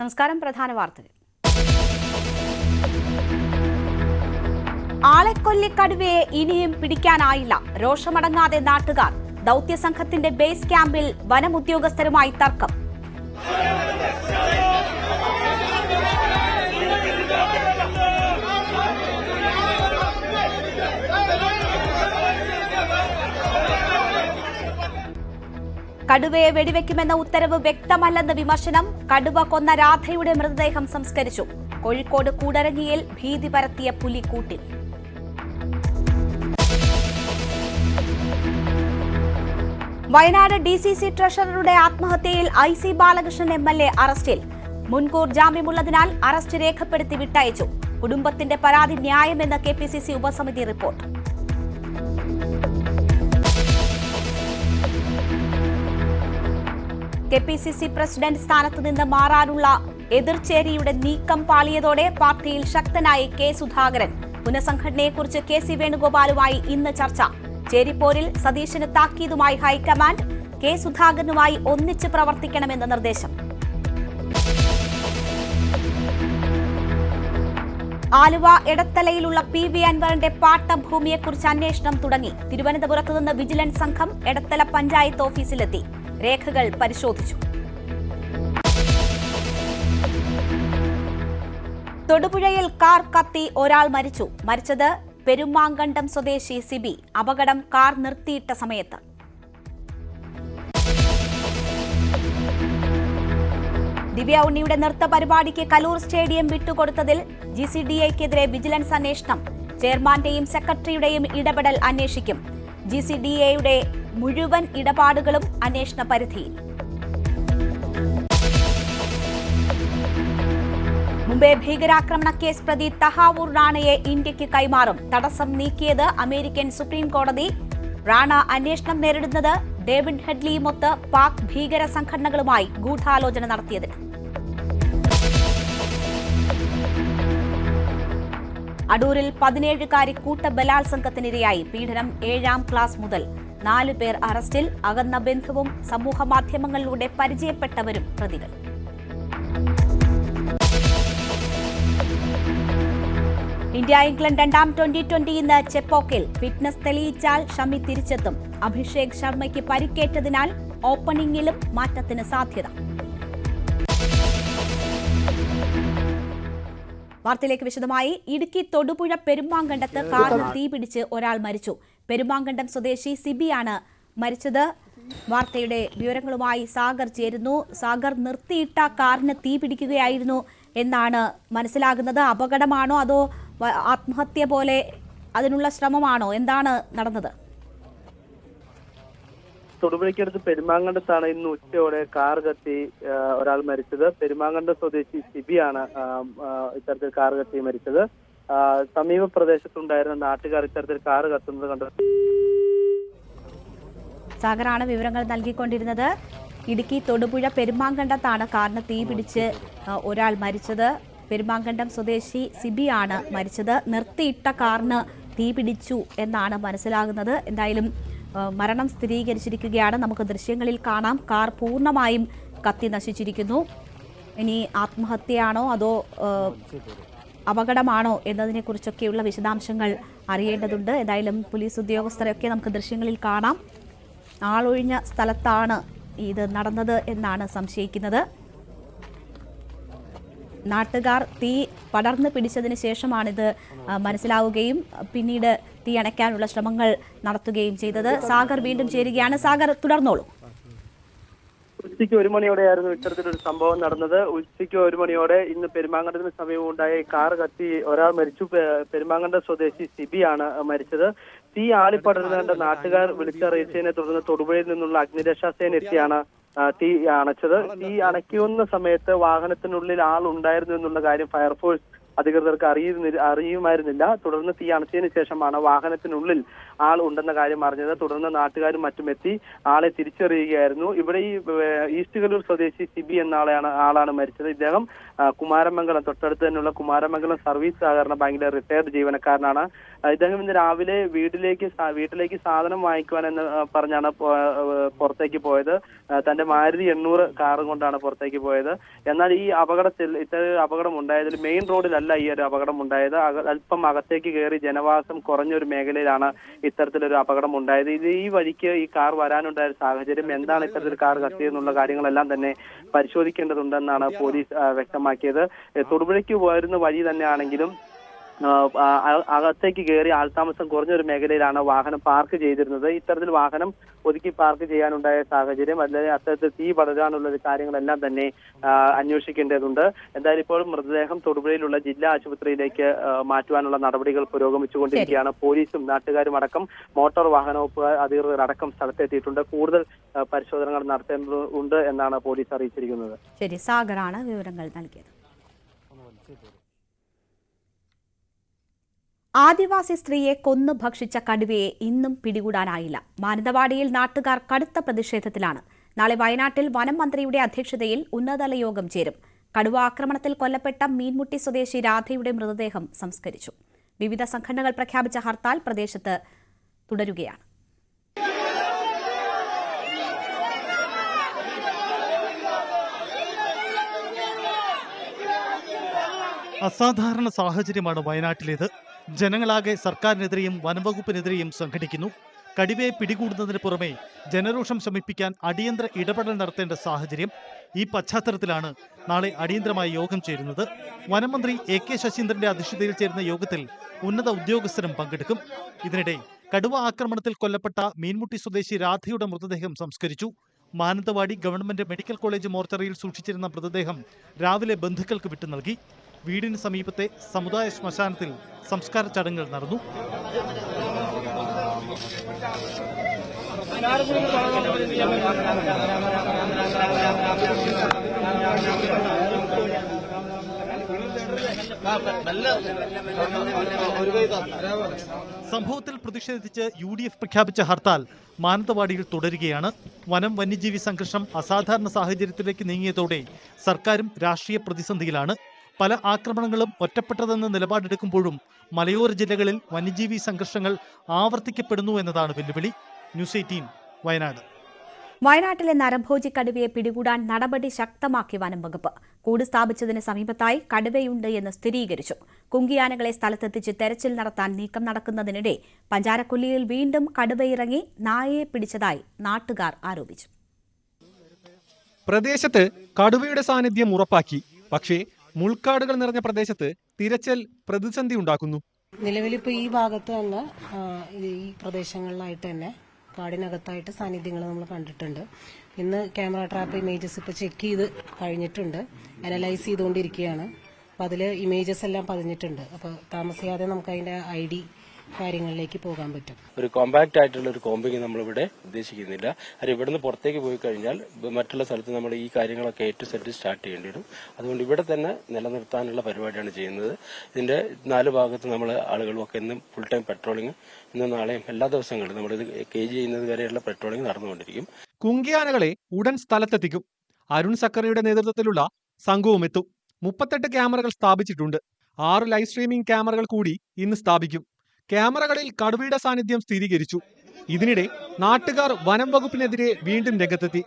നമസ്കാരം. പ്രധാന വാർത്തകൾ. ആളെക്കൊല്ലിക്കടുവയെ ഇനിയും പിടിക്കാനായില്ല. രോഷമടങ്ങാതെ നാട്ടുകാർ. ദൌത്യസംഘത്തിന്റെ ബേസ് ക്യാമ്പിൽ വനമുദ്യോഗസ്ഥരുമായി തർക്കം. കടുവയെ വെടിവെക്കുമെന്ന ഉത്തരവ് വ്യക്തമല്ലെന്ന് വിമർശനം. കടുവ കൊന്ന രാധയുടെ മൃതദേഹം സംസ്കരിച്ചു. കോഴിക്കോട് കൂടരഞ്ഞിയിൽ ഭീതി പരത്തിയ പുലിക്കൂട്ടിൽ. Wayanad DCC ട്രഷററുടെ ആത്മഹത്യയിൽ IC Balakrishnan MLA അറസ്റ്റിൽ. മുൻകൂർ ജാമ്യമുള്ളതിനാൽ അറസ്റ്റ് രേഖപ്പെടുത്തി വിട്ടയച്ചു. കുടുംബത്തിന്റെ പരാതി ന്യായമെന്ന് KPCC ഉപസമിതി റിപ്പോർട്ട്. KPCC പ്രസിഡന്റ് സ്ഥാനത്ത് നിന്ന് മാറാനുള്ള എതിർചേരിയുടെ നീക്കം പാളിയതോടെ പാർട്ടിയിൽ ശക്തനായി K സുധാകരൻ. പുനഃസംഘടനയെക്കുറിച്ച് KC വേണുഗോപാലുമായി ഇന്ന് ചർച്ച. ചേരിപ്പോരിൽ സതീശന് താക്കീതുമായി ഹൈക്കമാൻഡ്. K സുധാകരനുമായി ഒന്നിച്ച് പ്രവർത്തിക്കണമെന്ന നിർദ്ദേശം. ആലുവ എടത്തലയിലുള്ള PV അൻവറിന്റെ പാട്ടഭൂമിയെക്കുറിച്ച് അന്വേഷണം തുടങ്ങി. തിരുവനന്തപുരത്ത് നിന്ന് വിജിലൻസ് സംഘം എടത്തല പഞ്ചായത്ത് ഓഫീസിലെത്തി. രേഖകൾ പരിശോധിച്ചു. തൊടുപുഴയിൽ കാർ കത്തി ഒരാൾ മരിച്ചു. മരിച്ചത് പെരുമാങ്കണ്ടം സ്വദേശി സിബി. അപകടം കാർ നിർത്തിയിട്ട സമയത്ത്. ദിവ്യ ഉണ്ണിയുടെ നൃത്ത പരിപാടിക്ക് കലൂർ സ്റ്റേഡിയം വിട്ടുകൊടുത്തതിൽ GCDAക്കെതിരെ വിജിലൻസ് അന്വേഷണം. ചെയർമാന്റെയും സെക്രട്ടറിയുടെയും ഇടപെടൽ അന്വേഷിക്കും. GCDAയുടെ മുഴുവൻ ഇടപാടുകളും അന്വേഷണ പരിധിയിൽ. മുംബൈ ഭീകരാക്രമണ കേസ് പ്രതി തഹാവൂർ റാണയെ ഇന്ത്യക്ക് കൈമാറും. തടസ്സം നീക്കിയത് അമേരിക്കൻ സുപ്രീം കോടതി. റാണ അന്വേഷണം നേരിടുന്നത് ഡേവിഡ് ഹെഡ്ലിയുമൊത്ത് പാക് ഭീകര സംഘടനകളുമായി ഗൂഢാലോചന നടത്തിയതിന്. അടൂരിൽ 17കാരി കൂട്ടബലാത്സംഗത്തിനിരയായി. പീഡനം 7ാം ക്ലാസ് മുതൽ. 4 പേർ അറസ്റ്റിൽ. അകന്ന ബന്ധുവും സമൂഹമാധ്യമങ്ങളിലൂടെ പരിചയപ്പെട്ടവരും പ്രതികൾ. ഇന്ത്യ ഇംഗ്ലണ്ട് 2ാം T20 ഇന്ന് ചെപ്പോക്കിൽ. ഫിറ്റ്നസ് തെളിയിച്ചാൽ ഷമി തിരിച്ചെത്തും. അഭിഷേക് ശർമ്മയ്ക്ക് പരിക്കേറ്റതിനാൽ ഓപ്പണിംഗിലും മാറ്റത്തിന് സാധ്യത. വാർത്തയിലേക്ക് വിശദമായി. ഇടുക്കി തൊടുപുഴ പെരുമാങ്കണ്ടത്ത് കാറിന് തീപിടിച്ച് ഒരാൾ മരിച്ചു. പെരുമാങ്കണ്ടം സ്വദേശി സിബിയാണ് മരിച്ചത്. വാർത്തയുടെ വിവരങ്ങളുമായി സാഗർ ചേരുന്നു. സാഗർ, നിർത്തിയിട്ട കാറിന് തീപിടിക്കുകയായിരുന്നു എന്നാണ് മനസ്സിലാകുന്നത്. അപകടമാണോ അതോ ആത്മഹത്യ പോലെ അതിനുള്ള ശ്രമമാണോ? എന്താണ് നടന്നത്? തൊടുപുഴയ്ക്കടുത്ത് പെരുമാങ്കണ്ടത്താണ് ഇന്ന് ഉച്ചയോടെ കാർ കത്തി ഒരാൾ മരിച്ചത്. പെരുമാങ്കണ്ടം സ്വദേശി സിബിയാണ് ഇത്തരത്തിൽ കാർ കത്തി മരിച്ചത്. സമീപ പ്രദേശത്തുണ്ടായിരുന്ന നാട്ടുകാർ ഇത്തരത്തിൽ കാർ കത്തുന്നത് കണ്ടു. സാഗറാണ് വിവരങ്ങൾ നൽകിക്കൊണ്ടിരുന്നത്. ഇടുക്കി തൊടുപുഴ പെരുമാങ്കണ്ടത്താണ് കാറിന് തീപിടിച്ച് ഒരാൾ മരിച്ചത്. പെരുമാങ്കണ്ടം സ്വദേശി സിബിയാണ് മരിച്ചത്. നിർത്തിയിട്ട കാറിന് തീപിടിച്ചു എന്നാണ് മനസ്സിലാകുന്നത്. എന്തായാലും മരണം സ്ഥിരീകരിച്ചിരിക്കുകയാണ്. നമുക്ക് ദൃശ്യങ്ങളിൽ കാണാം. കാർ പൂർണ്ണമായും കത്തി നശിച്ചിരിക്കുന്നു. ഇനി ആത്മഹത്യയാണോ അതോ അപകടമാണോ എന്നതിനെ കുറിച്ചൊക്കെയുള്ള വിശദാംശങ്ങൾ അറിയേണ്ടതുണ്ട്. എന്തായാലും പോലീസ് ഉദ്യോഗസ്ഥരെയൊക്കെ നമുക്ക് ദൃശ്യങ്ങളിൽ കാണാം. ആളൊഴിഞ്ഞ സ്ഥലത്താണ് ഇത് നടന്നത് എന്നാണ് സംശയിക്കുന്നത്. നാട്ടുകാർ തീ പടർന്നു പിടിച്ചതിന് ശേഷമാണിത് മനസ്സിലാവുകയും പിന്നീട് തീ അണയ്ക്കാനുള്ള ശ്രമങ്ങൾ നടത്തുകയും ചെയ്തത്. സാഗർ വീണ്ടും ചേരുകയാണ്. സാഗർ, തുടർന്നോളൂ. ഉച്ചയ്ക്ക് 1 മണിയോടെയായിരുന്നു ഇത്തരത്തിലൊരു സംഭവം നടന്നത്. ഉച്ചയ്ക്ക് 1 മണിയോടെ ഇന്ന് പെരുമാങ്കണ്ടത്തിന് സമീപം ഉണ്ടായ കാർ കത്തി ഒരാൾ മരിച്ചു. പെരുമാങ്കണ്ടം സ്വദേശി സിബിയാണ് മരിച്ചത്. തീ ആളിപ്പടരുന്ന നാട്ടുകാർ വിളിച്ചറിയിച്ചതിനെ തുടർന്ന് തൊടുപുഴയിൽ നിന്നുള്ള അഗ്നിരക്ഷാ സേന എത്തിയാണ് തീ അണച്ചത്. തീ അണയ്ക്കുന്ന സമയത്ത് വാഹനത്തിനുള്ളിൽ ആൾ ഉണ്ടായിരുന്നു എന്നുള്ള കാര്യം ഫയർഫോഴ്സ് അധികൃതർക്ക് അറിയുമായിരുന്നില്ല. തുടർന്ന് തീ അണച്ചതിന് ശേഷമാണ് വാഹനത്തിനുള്ളിൽ ആൾ ഉണ്ടെന്ന കാര്യം അറിഞ്ഞത്. തുടർന്ന് നാട്ടുകാരും മറ്റും എത്തി ആളെ തിരിച്ചറിയുകയായിരുന്നു. ഇവിടെ ഈ ഈസ്റ്റ് കല്ലൂർ സ്വദേശി സിബി എന്ന ആളാണ് മരിച്ചത്. ഇദ്ദേഹം കുമാരമംഗലം, തൊട്ടടുത്ത് തന്നെയുള്ള കുമാരമംഗലം സർവീസ് സഹകരണ ബാങ്കിലെ റിട്ടയർഡ് ജീവനക്കാരനാണ്. ഇദ്ദേഹം ഇന്ന് രാവിലെ വീട്ടിലേക്ക് സാധനം വാങ്ങിക്കുവാനെന്ന് പറഞ്ഞാണ് പുറത്തേക്ക് പോയത്. തന്റെ മാരുതി 800 കാറും കൊണ്ടാണ് പുറത്തേക്ക് പോയത്. എന്നാൽ ഈ അപകടം ഉണ്ടായതിൽ മെയിൻ റോഡിലല്ല ഈ ഒരു അപകടം ഉണ്ടായത്. അല്പം അകത്തേക്ക് കയറി ജനവാസം കുറഞ്ഞൊരു മേഖലയിലാണ് ഇത്തരത്തിലൊരു അപകടം ഉണ്ടായത്. ഈ വഴിക്ക് ഈ കാർ വരാനുണ്ടായ സാഹചര്യം, എന്താണ് ഇത്തരത്തിൽ കാർ കത്തിയെന്നുള്ള കാര്യങ്ങളെല്ലാം തന്നെ പരിശോധിക്കേണ്ടതുണ്ടെന്നാണ് പോലീസ് വ്യക്തമാക്കിയത്. തൊടുപുഴയ്ക്ക് വരുന്ന വഴി തന്നെയാണെങ്കിലും അകത്തേക്ക് കയറി ആൾതാമസം കുറഞ്ഞൊരു മേഖലയിലാണ് വാഹനം പാർക്ക് ചെയ്തിരുന്നത്. ഇത്തരത്തിൽ വാഹനം ഒതുക്കി പാർക്ക് ചെയ്യാനുണ്ടായ സാഹചര്യം, അല്ലെങ്കിൽ അത്തരത്തിൽ തീ പടരാനുള്ള കാര്യങ്ങളെല്ലാം തന്നെ അന്വേഷിക്കേണ്ടതുണ്ട്. എന്തായാലും ഇപ്പോൾ മൃതദേഹം തൊടുപുഴയിലുള്ള ജില്ലാ ആശുപത്രിയിലേക്ക് മാറ്റുവാനുള്ള നടപടികൾ പുരോഗമിച്ചുകൊണ്ടിരിക്കുകയാണ്. പോലീസും നാട്ടുകാരും അടക്കം മോട്ടോർ വാഹന വകുപ്പ് അധികൃതർ അടക്കം സ്ഥലത്തെത്തിയിട്ടുണ്ട്. കൂടുതൽ പരിശോധനകൾ നടത്തേണ്ടതുണ്ട് എന്നാണ് പോലീസ് അറിയിച്ചിരിക്കുന്നത്. ശരി, സാഗറാണ് വിവരങ്ങൾ നൽകിയത്. ആദിവാസി സ്ത്രീയെ കൊന്നു ഭക്ഷിച്ച കടുവയെ ഇന്നും പിടികൂടാനായില്ല. മാനന്തവാടിയിൽ നാട്ടുകാർ കടുത്ത പ്രതിഷേധത്തിലാണ്. നാളെ വയനാട്ടിൽ വനം മന്ത്രിയുടെ അധ്യക്ഷതയിൽ ഉന്നതതല യോഗം ചേരും. കടുവ ആക്രമണത്തിൽ കൊല്ലപ്പെട്ട മീൻമുട്ടി സ്വദേശി രാധയുടെ മൃതദേഹം സംസ്കരിച്ചു. വിവിധ സംഘടനകൾ പ്രഖ്യാപിച്ച ഹർത്താൽ പ്രദേശത്ത് തുടരുകയാണ്. അസാധാരണ സാഹചര്യമാണ് വയനാട്ടിലേത്. ജനങ്ങളാകെ സർക്കാരിനെതിരെയും വനംവകുപ്പിനെതിരെയും സംഘടിക്കുന്നു. കടുവയെ പിടികൂടുന്നതിന് പുറമെ ജനരോഷം ശമിപ്പിക്കാൻ അടിയന്തര ഇടപെടൽ നടത്തേണ്ട സാഹചര്യം. ഈ പശ്ചാത്തലത്തിലാണ് നാളെ അടിയന്തരമായി യോഗം ചേരുന്നത്. വനമന്ത്രി AK ശശീന്ദ്രന്റെ അധ്യക്ഷതയിൽ ചേരുന്ന യോഗത്തിൽ ഉന്നത ഉദ്യോഗസ്ഥരും പങ്കെടുക്കും. ഇതിനിടെ കടുവ ആക്രമണത്തിൽ കൊല്ലപ്പെട്ട മീൻമുട്ടി സ്വദേശി രാധയുടെ മൃതദേഹം സംസ്കരിച്ചു. മാനന്തവാടി ഗവൺമെന്റ് മെഡിക്കൽ കോളേജ് മോർച്ചറിയിൽ സൂക്ഷിച്ചിരുന്ന മൃതദേഹം രാവിലെ ബന്ധുക്കൾക്ക് വിട്ടു നൽകി. വീടിന് സമീപത്തെ സമുദായ ശ്മശാനത്തിൽ സംസ്കാര ചടങ്ങുകൾ നടന്നു. സംഭവത്തിൽ പ്രതിഷേധിച്ച് UDF പ്രഖ്യാപിച്ച ഹർത്താൽ മാനന്തവാടിയിൽ തുടരുകയാണ്. വനം വന്യജീവി സംഘർഷം അസാധാരണ സാഹചര്യത്തിലേക്ക് നീങ്ങിയതോടെ സർക്കാരും രാഷ്ട്രീയ പ്രതിസന്ധിയിലാണ്. പല ആക്രമണങ്ങളും ഒറ്റപ്പെട്ടതെന്ന് നിലപാടെടുക്കുമ്പോഴും മലയോര ജില്ലകളിൽ വന്യജീവി സംഘർഷങ്ങൾ ആവർത്തിക്കപ്പെടുന്നു എന്നതാണ് വെല്ലുവിളി. ന്യൂസ് 18 വയനാട്. വയനാട്ടിലെ നരഭോജി കടുവയെ പിടികൂടാൻ നടപടി ശക്തമാക്കി വനം വകുപ്പ്. കൂട് സ്ഥാപിച്ചതിന് സമീപത്തായി കടുവയുണ്ട് എന്ന് സ്ഥിരീകരിച്ചു. കുങ്കിയാനകളെ സ്ഥലത്തെത്തിച്ച് തെരച്ചിൽ നടത്താൻ നീക്കം നടക്കുന്നതിനിടെ പഞ്ചാരക്കൊല്ലിയിൽ വീണ്ടും കടുവയിറങ്ങി നായയെ പിടിച്ചതായി നാട്ടുകാർ ആരോപിച്ചു. പ്രദേശത്ത് കടുവയുടെ സാന്നിധ്യം ഉറപ്പാക്കി. പക്ഷേ മുൾക്കാടുകൾ നിറഞ്ഞ പ്രദേശത്ത് തിരച്ചിൽ പ്രതിസന്ധി ഉണ്ടാക്കുന്നു. നിലവിലിപ്പോൾ ഈ ഭാഗത്ത് തന്നെ ഈ പ്രദേശങ്ങളിലായിട്ട് തന്നെ കാടിനകത്തായിട്ട് സാന്നിധ്യങ്ങൾ നമ്മൾ കണ്ടിട്ടുണ്ട്. ഇന്ന് ക്യാമറ ട്രാപ്പ് ഇമേജസ് ഇപ്പോൾ ചെക്ക് ചെയ്ത് കഴിഞ്ഞിട്ടുണ്ട്, അനലൈസ് ചെയ്തുകൊണ്ടിരിക്കുകയാണ്. അപ്പോൾ അതിൽ ഇമേജസ് എല്ലാം പതിഞ്ഞിട്ടുണ്ട്. അപ്പോൾ താമസിയാതെ നമുക്ക് അതിൻ്റെ ID കാര്യങ്ങളിലേക്ക് പോകാൻ പറ്റും. ഒരു കോമ്പാക്ട് ആയിട്ടുള്ള ഒരു കോമ്പിങ് നമ്മളിവിടെ ഉദ്ദേശിക്കുന്നില്ല. അത് ഇവിടുന്ന് പുറത്തേക്ക് പോയി കഴിഞ്ഞാൽ മറ്റുള്ള സ്ഥലത്ത് നമ്മൾ ഈ കാര്യങ്ങളൊക്കെ A to Z സ്റ്റാർട്ട് ചെയ്യേണ്ടി വരും. അതുകൊണ്ട് ഇവിടെ തന്നെ നിലനിർത്താനുള്ള പരിപാടിയാണ് ചെയ്യുന്നത്. ഇതിന്റെ 4 ഭാഗത്ത് നമ്മൾ ആളുകളൊക്കെ ഇന്നും ഫുൾ ടൈം പെട്രോളിംഗ്, ഇന്നും നാളെയും എല്ലാ ദിവസങ്ങളും നമ്മളിത് കേജ് ചെയ്യുന്നത് വരെയുള്ള പെട്രോളിംഗ് നടന്നുകൊണ്ടിരിക്കും. കുങ്കിയാനകളെ ഉടൻ സ്ഥലത്തെത്തിക്കും. അരുൺ സക്കറിയുടെ നേതൃത്വത്തിലുള്ള സംഘവും എത്തും. 38 ക്യാമറകൾ സ്ഥാപിച്ചിട്ടുണ്ട്. 6 ലൈവ് സ്ട്രീമിംഗ് ക്യാമറകൾ കൂടി ഇന്ന് സ്ഥാപിക്കും. ക്യാമറകളിൽ കടുവയുടെ സാന്നിധ്യം സ്ഥിരീകരിച്ചു. ഇതിനിടെ നാട്ടുകാർ വനം വകുപ്പിനെതിരെ വീണ്ടും രംഗത്തെത്തി.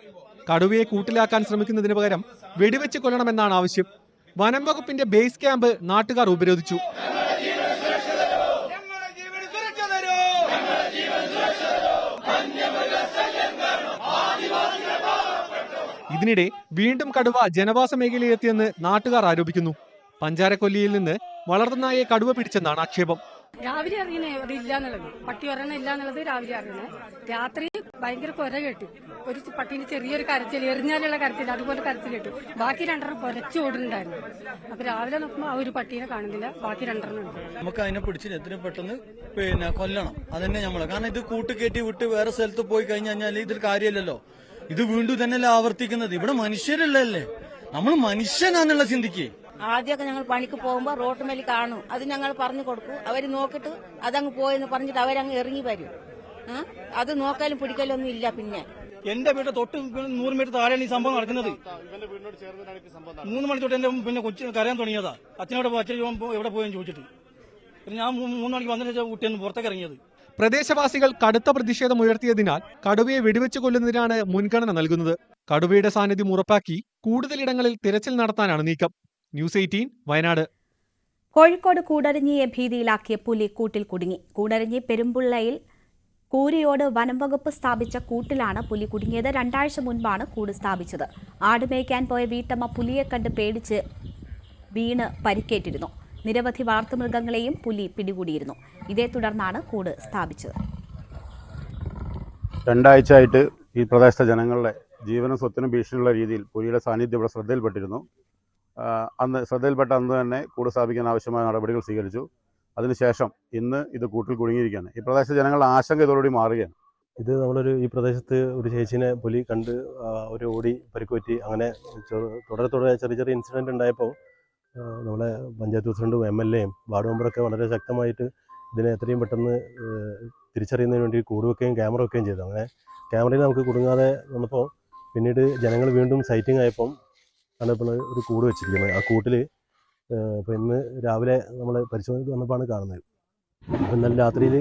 കടുവയെ കൂട്ടിലാക്കാൻ ശ്രമിക്കുന്നതിന് പകരം വെടിവെച്ച് കൊല്ലണമെന്നാണ് ആവശ്യം. വനം വകുപ്പിന്റെ ബേസ് ക്യാമ്പ് നാട്ടുകാർ ഉപരോധിച്ചു. ഇതിനിടെ വീണ്ടും കടുവ ജനവാസ മേഖലയിലെത്തിയെന്ന് നാട്ടുകാർ ആരോപിക്കുന്നു. പഞ്ചാരക്കൊല്ലിയിൽ നിന്ന് വളർത്തുനായെ കടുവ പിടിച്ചെന്നാണ് ആക്ഷേപം. രാവിലെ അറിയണേ അതില്ല എന്നുള്ളത്, പട്ടി ഒരെണ്ണം ഇല്ല എന്നുള്ളത് രാവിലെ അറിയണേ. രാത്രി ഭയങ്കര കൊര കേട്ടു. ഒരു പട്ടീന്റെ ചെറിയൊരു കരച്ചിൽ, എറിഞ്ഞാലുള്ള കരച്ചിൽ, അതുപോലെ കരച്ചിൽ കേട്ടു. ബാക്കി 2 പൊരച്ച് ഓടുന്നുണ്ടായിരുന്നു. അപ്പൊ രാവിലെ നോക്കുമ്പോൾ ആ ഒരു പട്ടീനെ കാണുന്നില്ല, ബാക്കി 2 ഉണ്ട്. നമുക്ക് അതിനെ പിടിച്ച് എത്രയും പെട്ടെന്ന് കൊല്ലണം. അതന്നെ നമ്മള്. കാരണം ഇത് കൂട്ടുകയറ്റി വിട്ട് വേറെ സ്ഥലത്ത് പോയി കഴിഞ്ഞാൽ ഇതൊരു കാര്യമല്ലല്ലോ. ഇത് വീണ്ടും തന്നെയല്ലേ ആവർത്തിക്കുന്നത്. ഇവിടെ മനുഷ്യരല്ലേ, നമ്മൾ മനുഷ്യനാന്നുള്ള ചിന്തിക്കേ. ആദ്യമൊക്കെ ഞങ്ങൾ പണിക്ക് പോകുമ്പോൾ റോട്ടുമേൽ കാണും, അത് ഞങ്ങൾ പറഞ്ഞു കൊടുക്കും. അവർ നോക്കിയിട്ട് അതങ്ങ് പോയെന്ന് പറഞ്ഞിട്ട് അവരങ്ങ് ഇറങ്ങി വരും. അത് നോക്കാലും പിടിക്കലും ഒന്നും ഇല്ല. പിന്നെ എന്റെ വീട് തൊട്ട് 100 മീറ്റർ താഴെയാണ് ഈ സംഭവം നടക്കുന്നത്. 3 മണി തൊട്ട് എന്റെ പിന്നെ കൊച്ചു കരയാൻ തുടങ്ങിയതാ. അച്ഛനോട് അച്ഛൻ എവിടെ പോയെന്ന് ചോദിച്ചിട്ട് ഞാൻ 3 മണിക്ക് വന്നതിന് കുട്ടിയൊന്ന് പുറത്തേക്ക് ഇറങ്ങിയത്. പ്രദേശവാസികൾ കടുത്ത പ്രതിഷേധം ഉയർത്തിയതിനാൽ കടുവയെ വെടിവെച്ച് കൊല്ലുന്നതിനാണ് മുൻഗണന നൽകുന്നത്. കടുവയുടെ സാന്നിധ്യം ഉറപ്പാക്കി കൂടുതലിടങ്ങളിൽ തിരച്ചിൽ നടത്താനാണ് നീക്കം. ന്യൂസ് 18 വയനാട്. കോഴിക്കോട് കൂടരഞ്ഞിയെ ഭീതിയിലാക്കിയ പുലി കൂട്ടിൽ കുടുങ്ങി. കൂടരഞ്ഞി പെരുമ്പുള്ളയിൽ കൂരിയോട് വനംവകുപ്പ് സ്ഥാപിച്ച കൂട്ടിലാണ് പുലി കുടുങ്ങിയത്. 2 ആഴ്ച മുൻപാണ് കൂട് സ്ഥാപിച്ചത്. ആട് മേയ്ക്കാൻ പോയ വീട്ടമ്മ പുലിയെ കണ്ട് പേടിച്ച് വീണ് പരിക്കേറ്റിരുന്നു. നിരവധി വളർത്തുമൃഗങ്ങളെയും പുലി പിടികൂടിയിരുന്നു. ഇതേ തുടർന്നാണ് കൂട് സ്ഥാപിച്ചത്. 2 ആഴ്ചയായിട്ട് ഈ പ്രദേശത്തെ ജനങ്ങളുടെ ജീവനും സ്വത്തിനും ഭീഷണിയുള്ള രീതിയിൽ പുലിയുടെ സാന്നിധ്യം ഇവിടെ ശ്രദ്ധയിൽപ്പെട്ടിരുന്നു. ശ്രദ്ധയിൽപ്പെട്ട അന്ന് തന്നെ കൂട് സ്ഥാപിക്കാൻ ആവശ്യമായ നടപടികൾ സ്വീകരിച്ചു. അതിനുശേഷം ഇന്ന് ഇത് കൂട്ടിൽ കുടുങ്ങിയിരിക്കുകയാണ്. ഈ പ്രദേശത്തെ ജനങ്ങളുടെ ആശങ്ക ഇതോടുകൂടി മാറുകയാണ്. ഇത് ഒരു പ്രദേശത്ത് ഒരു ചേച്ചീനെ പുലി കണ്ട് ഒരു ഓടി പരിക്കുപറ്റി. അങ്ങനെ തുടരെ ചെറിയ ഇൻസിഡൻറ്റ് ഉണ്ടായപ്പോൾ നമ്മളെ പഞ്ചായത്ത് പ്രസിഡന്റും MLA യും വാർഡ് മെമ്പറൊക്കെ വളരെ ശക്തമായിട്ട് ഇതിനെ എത്രയും പെട്ടെന്ന് തിരിച്ചറിയുന്നതിന് വേണ്ടി കൂട് വെക്കുകയും ക്യാമറ വെക്കുകയും ചെയ്തു. അങ്ങനെ ക്യാമറയിൽ നമുക്ക് കുടുങ്ങാതെ വന്നപ്പോൾ പിന്നീട് ജനങ്ങൾ വീണ്ടും സൈറ്റിംഗ് ആയപ്പം ആണ് ഇപ്പോൾ ഒരു കൂട് വെച്ചിരിക്കുന്നത്. ആ കൂട്ടിൽ ഇപ്പോൾ ഇന്ന് രാവിലെ നമ്മൾ പരിശോധനയ്ക്ക് വന്നപ്പോഴാണ് കാണുന്നത്. അപ്പോൾ ഇന്നലെ രാത്രിയിൽ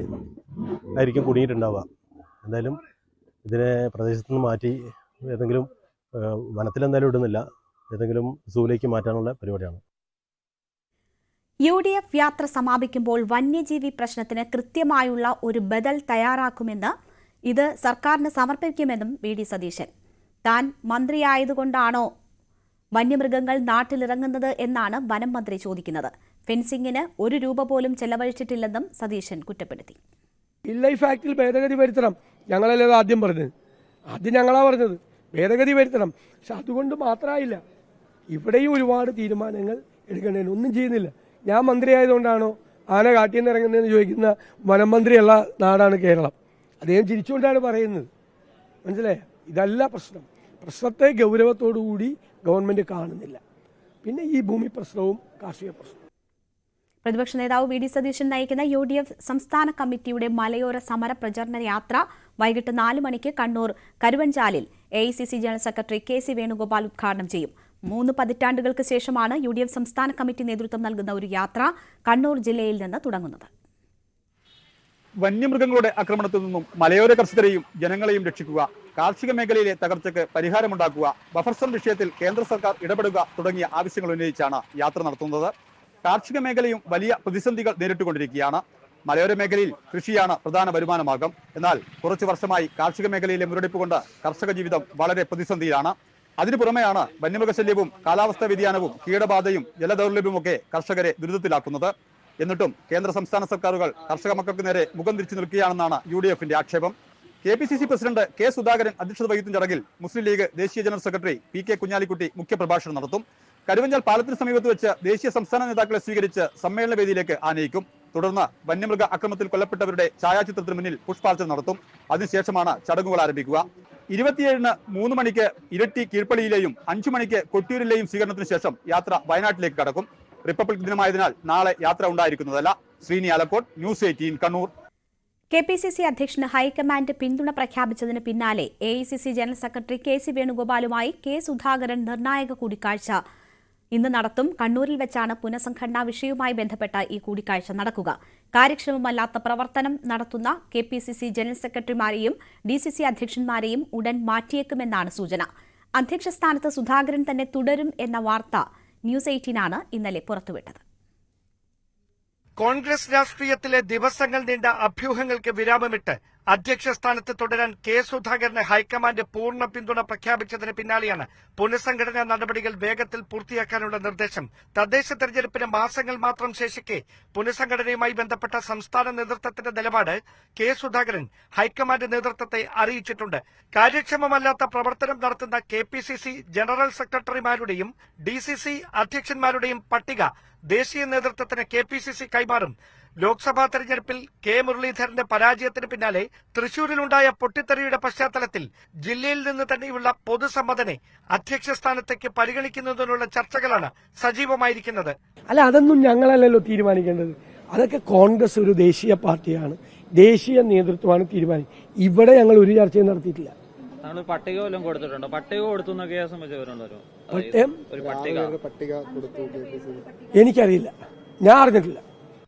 ആയിരിക്കും കുടുങ്ങിയിട്ടുണ്ടാവുക. എന്തായാലും ഇതിനെ പ്രദേശത്തു നിന്ന് മാറ്റി ഏതെങ്കിലും വനത്തിലെന്തായാലും ഇടുന്നില്ല, ഏതെങ്കിലും സൂവിലേക്ക് മാറ്റാനുള്ള പരിപാടിയാണ്. UDF യാത്ര സമാപിക്കുമ്പോൾ വന്യജീവി പ്രശ്നത്തിന് കൃത്യമായുള്ള ഒരു ബദൽ തയ്യാറാക്കുമെന്ന് ഇത് സർക്കാരിന് സമർപ്പിക്കുമെന്നും VD സതീശൻ. താൻ മന്ത്രിയായതുകൊണ്ടാണോ വന്യമൃഗങ്ങൾ നാട്ടിലിറങ്ങുന്നത് എന്നാണ് വനം മന്ത്രി ചോദിക്കുന്നത്. ഫെൻസിംഗിന് 1 രൂപ പോലും ചെലവഴിച്ചിട്ടില്ലെന്നും സതീശൻ കുറ്റപ്പെടുത്തി. ലൈഫ് ആക്ടിൽ ഭേദഗതി വരുത്തണം. ഞങ്ങളല്ലേ ആദ്യം പറഞ്ഞത്, ആദ്യം ഞങ്ങളാ പറഞ്ഞത് ഭേദഗതി വരുത്തണം. പക്ഷെ അതുകൊണ്ട് മാത്രമായില്ല, ഇവിടെയും ഒരുപാട് തീരുമാനങ്ങൾ എടുക്കേണ്ടതിന് ഒന്നും ചെയ്യുന്നില്ല. ഞാൻ മന്ത്രിയായതുകൊണ്ടാണോ ആന കാട്ടിൽ നിന്ന് ഇറങ്ങുന്നതെന്ന് ചോദിക്കുന്ന വനം മന്ത്രിയുള്ള നാടാണ് കേരളം. അദ്ദേഹം ചിരിച്ചുകൊണ്ടാണ് പറയുന്നത്. മനസ്സിലായ? ഇതല്ല പ്രശ്നം. പ്രശ്നത്തെ ഗൗരവത്തോടുകൂടി ഗവൺമെന്റ് കാണുന്നില്ല. പിന്നെ ഈ ഭൂമി പ്രശ്നവും കാർഷിക പ്രശ്നവും. പ്രതിപക്ഷ നേതാവ് VD സതീശൻ നയിക്കുന്ന UDF സംസ്ഥാന കമ്മിറ്റിയുടെ മലയോര സമര പ്രചരണ യാത്ര വൈകിട്ട് 4 മണിക്ക് കണ്ണൂർ കരുവഞ്ചാലിൽ AICC general secretary KC Venugopal ഉദ്ഘാടനം ചെയ്യും. 3 പതിറ്റാണ്ടുകൾക്ക് ശേഷമാണ് UDF സംസ്ഥാന കമ്മിറ്റി നേതൃത്വം നൽകുന്ന ഒരു യാത്ര കണ്ണൂർ ജില്ലയിൽ നിന്ന് തുടങ്ങുന്നത്. വന്യമൃഗങ്ങളുടെ ആക്രമണത്തിൽ നിന്നും മലയോര കർഷകരെയും ജനങ്ങളെയും രക്ഷിക്കുക, കാർഷിക മേഖലയിലെ തകർച്ചയ്ക്ക് പരിഹാരമുണ്ടാക്കുക, ബഫർ സോൺ വിഷയത്തിൽ കേന്ദ്ര സർക്കാർ ഇടപെടുക തുടങ്ങിയ ആവശ്യങ്ങൾ ഉന്നയിച്ചാണ് യാത്ര നടത്തുന്നത്. കാർഷിക മേഖലയും വലിയ പ്രതിസന്ധികൾ നേരിട്ടുകൊണ്ടിരിക്കുകയാണ്. മലയോര മേഖലയിൽ കൃഷിയാണ് പ്രധാന വരുമാന മാർഗം. എന്നാൽ കുറച്ചു വർഷമായി കാർഷിക മേഖലയിലെ മുരടിപ്പ് കൊണ്ട് കർഷക ജീവിതം വളരെ പ്രതിസന്ധിയിലാണ്. അതിനു പുറമെയാണ് വന്യമൃഗശല്യവും കാലാവസ്ഥാ വ്യതിയാനവും കീടബാധയും ജലദൗർലഭ്യവുമൊക്കെ കർഷകരെ ദുരിതത്തിലാക്കുന്നത്. എന്നിട്ടും കേന്ദ്ര സംസ്ഥാന സർക്കാരുകൾ കർഷക മക്കൾക്ക് നേരെ മുഖം തിരിച്ചു നിൽക്കുകയാണെന്നാണ് UDFന്റെ ആക്ഷേപം. KPCC പ്രസിഡന്റ് K സുധാകരൻ അധ്യക്ഷത വഹിക്കുന്ന ചടങ്ങിൽ മുസ്ലിം ലീഗ് ദേശീയ ജനറൽ സെക്രട്ടറി PK കുഞ്ഞാലിക്കുട്ടി മുഖ്യപ്രഭാഷണം നടത്തും. കരുവഞ്ചാൽ പാലത്തിന് സമീപത്ത് വെച്ച് ദേശീയ സംസ്ഥാന നേതാക്കളെ സ്വീകരിച്ച് സമ്മേളന വേദിയിലേക്ക് ആനയിക്കും. തുടർന്ന് വന്യമൃഗ ആക്രമണത്തിൽ കൊല്ലപ്പെട്ടവരുടെ ഛായാചിത്രത്തിന് മുന്നിൽ പുഷ്പാർച്ചന നടത്തും. അതിനുശേഷമാണ് ചടങ്ങുകൾ ആരംഭിക്കുക. 27-ന് 3 മണിക്ക് ഇരട്ടി കീഴ്പള്ളിയിലെയും 5 മണിക്ക് കൊട്ടിയൂരിലെയും സ്വീകരണത്തിന് ശേഷം യാത്ര വയനാട്ടിലേക്ക് കടക്കും. റിപ്പബ്ലിക് ദിനമായതിനാൽ നാളെ യാത്ര ഉണ്ടായിരിക്കുന്നതല്ല. ശ്രീനി ആലക്കോട്, ന്യൂസ് 18 കണ്ണൂർ. KPCC അധ്യക്ഷന് ഹൈക്കമാൻഡ് പിന്തുണ പ്രഖ്യാപിച്ചതിന് പിന്നാലെ AICC general secretary KC വേണുഗോപാലുമായി K Sudhakaran നിർണായക കൂടിക്കാഴ്ച ഇന്ന് നടത്തും. കണ്ണൂരിൽ വെച്ചാണ് പുനഃസംഘടനാ വിഷയവുമായി ബന്ധപ്പെട്ട ഈ കൂടിക്കാഴ്ച നടക്കുക. കാര്യക്ഷമമല്ലാത്ത പ്രവർത്തനം നടത്തുന്ന KPCC ജനറൽ സെക്രട്ടറിമാരെയും DCC അധ്യക്ഷന്മാരെയും ഉടൻ മാറ്റിയേക്കുമെന്നാണ് സൂചന. അധ്യക്ഷ സ്ഥാനത്ത് സുധാകരൻ തന്നെ തുടരും എന്ന വാർത്ത ന്യൂസ് 18 ഇന്നലെ പുറത്തുവിട്ടത്. കോൺഗ്രസ് രാഷ്ട്രീയത്തിലെ ദിവസങ്ങൾ നീണ്ട അഭ്യൂഹങ്ങൾക്ക് വിരാമമിട്ട് അധ്യക്ഷ സ്ഥാനത്ത് തുടരാൻ K സുധാകരന് ഹൈക്കമാൻഡ് പൂർണ്ണ പിന്തുണ പ്രഖ്യാപിച്ചതിന് പിന്നാലെയാണ് പുനഃസംഘടനാ നടപടികൾ വേഗത്തിൽ പൂർത്തിയാക്കാനുള്ള നിർദ്ദേശം. തദ്ദേശ തെരഞ്ഞെടുപ്പിന് മാസങ്ങൾ മാത്രം ശേഷിക്കെ പുനഃസംഘടനയുമായി ബന്ധപ്പെട്ട സംസ്ഥാന നേതൃത്വത്തിന്റെ നിലപാട് K സുധാകരൻ ഹൈക്കമാൻഡ് നേതൃത്വത്തെ അറിയിച്ചിട്ടുണ്ട്. കാര്യക്ഷമമല്ലാത്ത പ്രവർത്തനം നടത്തുന്ന KPCC ജനറൽ സെക്രട്ടറിമാരുടെയും DCC അധ്യക്ഷന്മാരുടെയും പട്ടിക ദേശീയ നേതൃത്വത്തിന് KPCC കൈമാറും. ലോക്സഭാ തെരഞ്ഞെടുപ്പിൽ കെ മുരളീധരന്റെ പരാജയത്തിന് പിന്നാലെ തൃശൂരിലുണ്ടായ പൊട്ടിത്തെറിയുടെ പശ്ചാത്തലത്തിൽ ജില്ലയിൽ നിന്ന് തന്നെയുള്ള പൊതുസമ്മതനെ അധ്യക്ഷ സ്ഥാനത്തേക്ക് പരിഗണിക്കുന്നതിനുള്ള ചർച്ചകളാണ് സജീവമായിരിക്കുന്നത്. അല്ല, അതൊന്നും ഞങ്ങളല്ലല്ലോ തീരുമാനിക്കേണ്ടത്. അതൊക്കെ കോൺഗ്രസ് ഒരു ദേശീയ പാർട്ടിയാണ്, ദേശീയ നേതൃത്വമാണ് തീരുമാനിക്കുന്നത്. ഇവിടെ ഞങ്ങൾ ഒരു ചർച്ചയും നടത്തിയിട്ടില്ല. പട്ടിക വല്ലതും കൊടുത്തിട്ടുണ്ടോ? പട്ടിക കൊടുത്തു എനിക്കറിയില്ല, ഞാൻ അറിഞ്ഞിട്ടില്ല.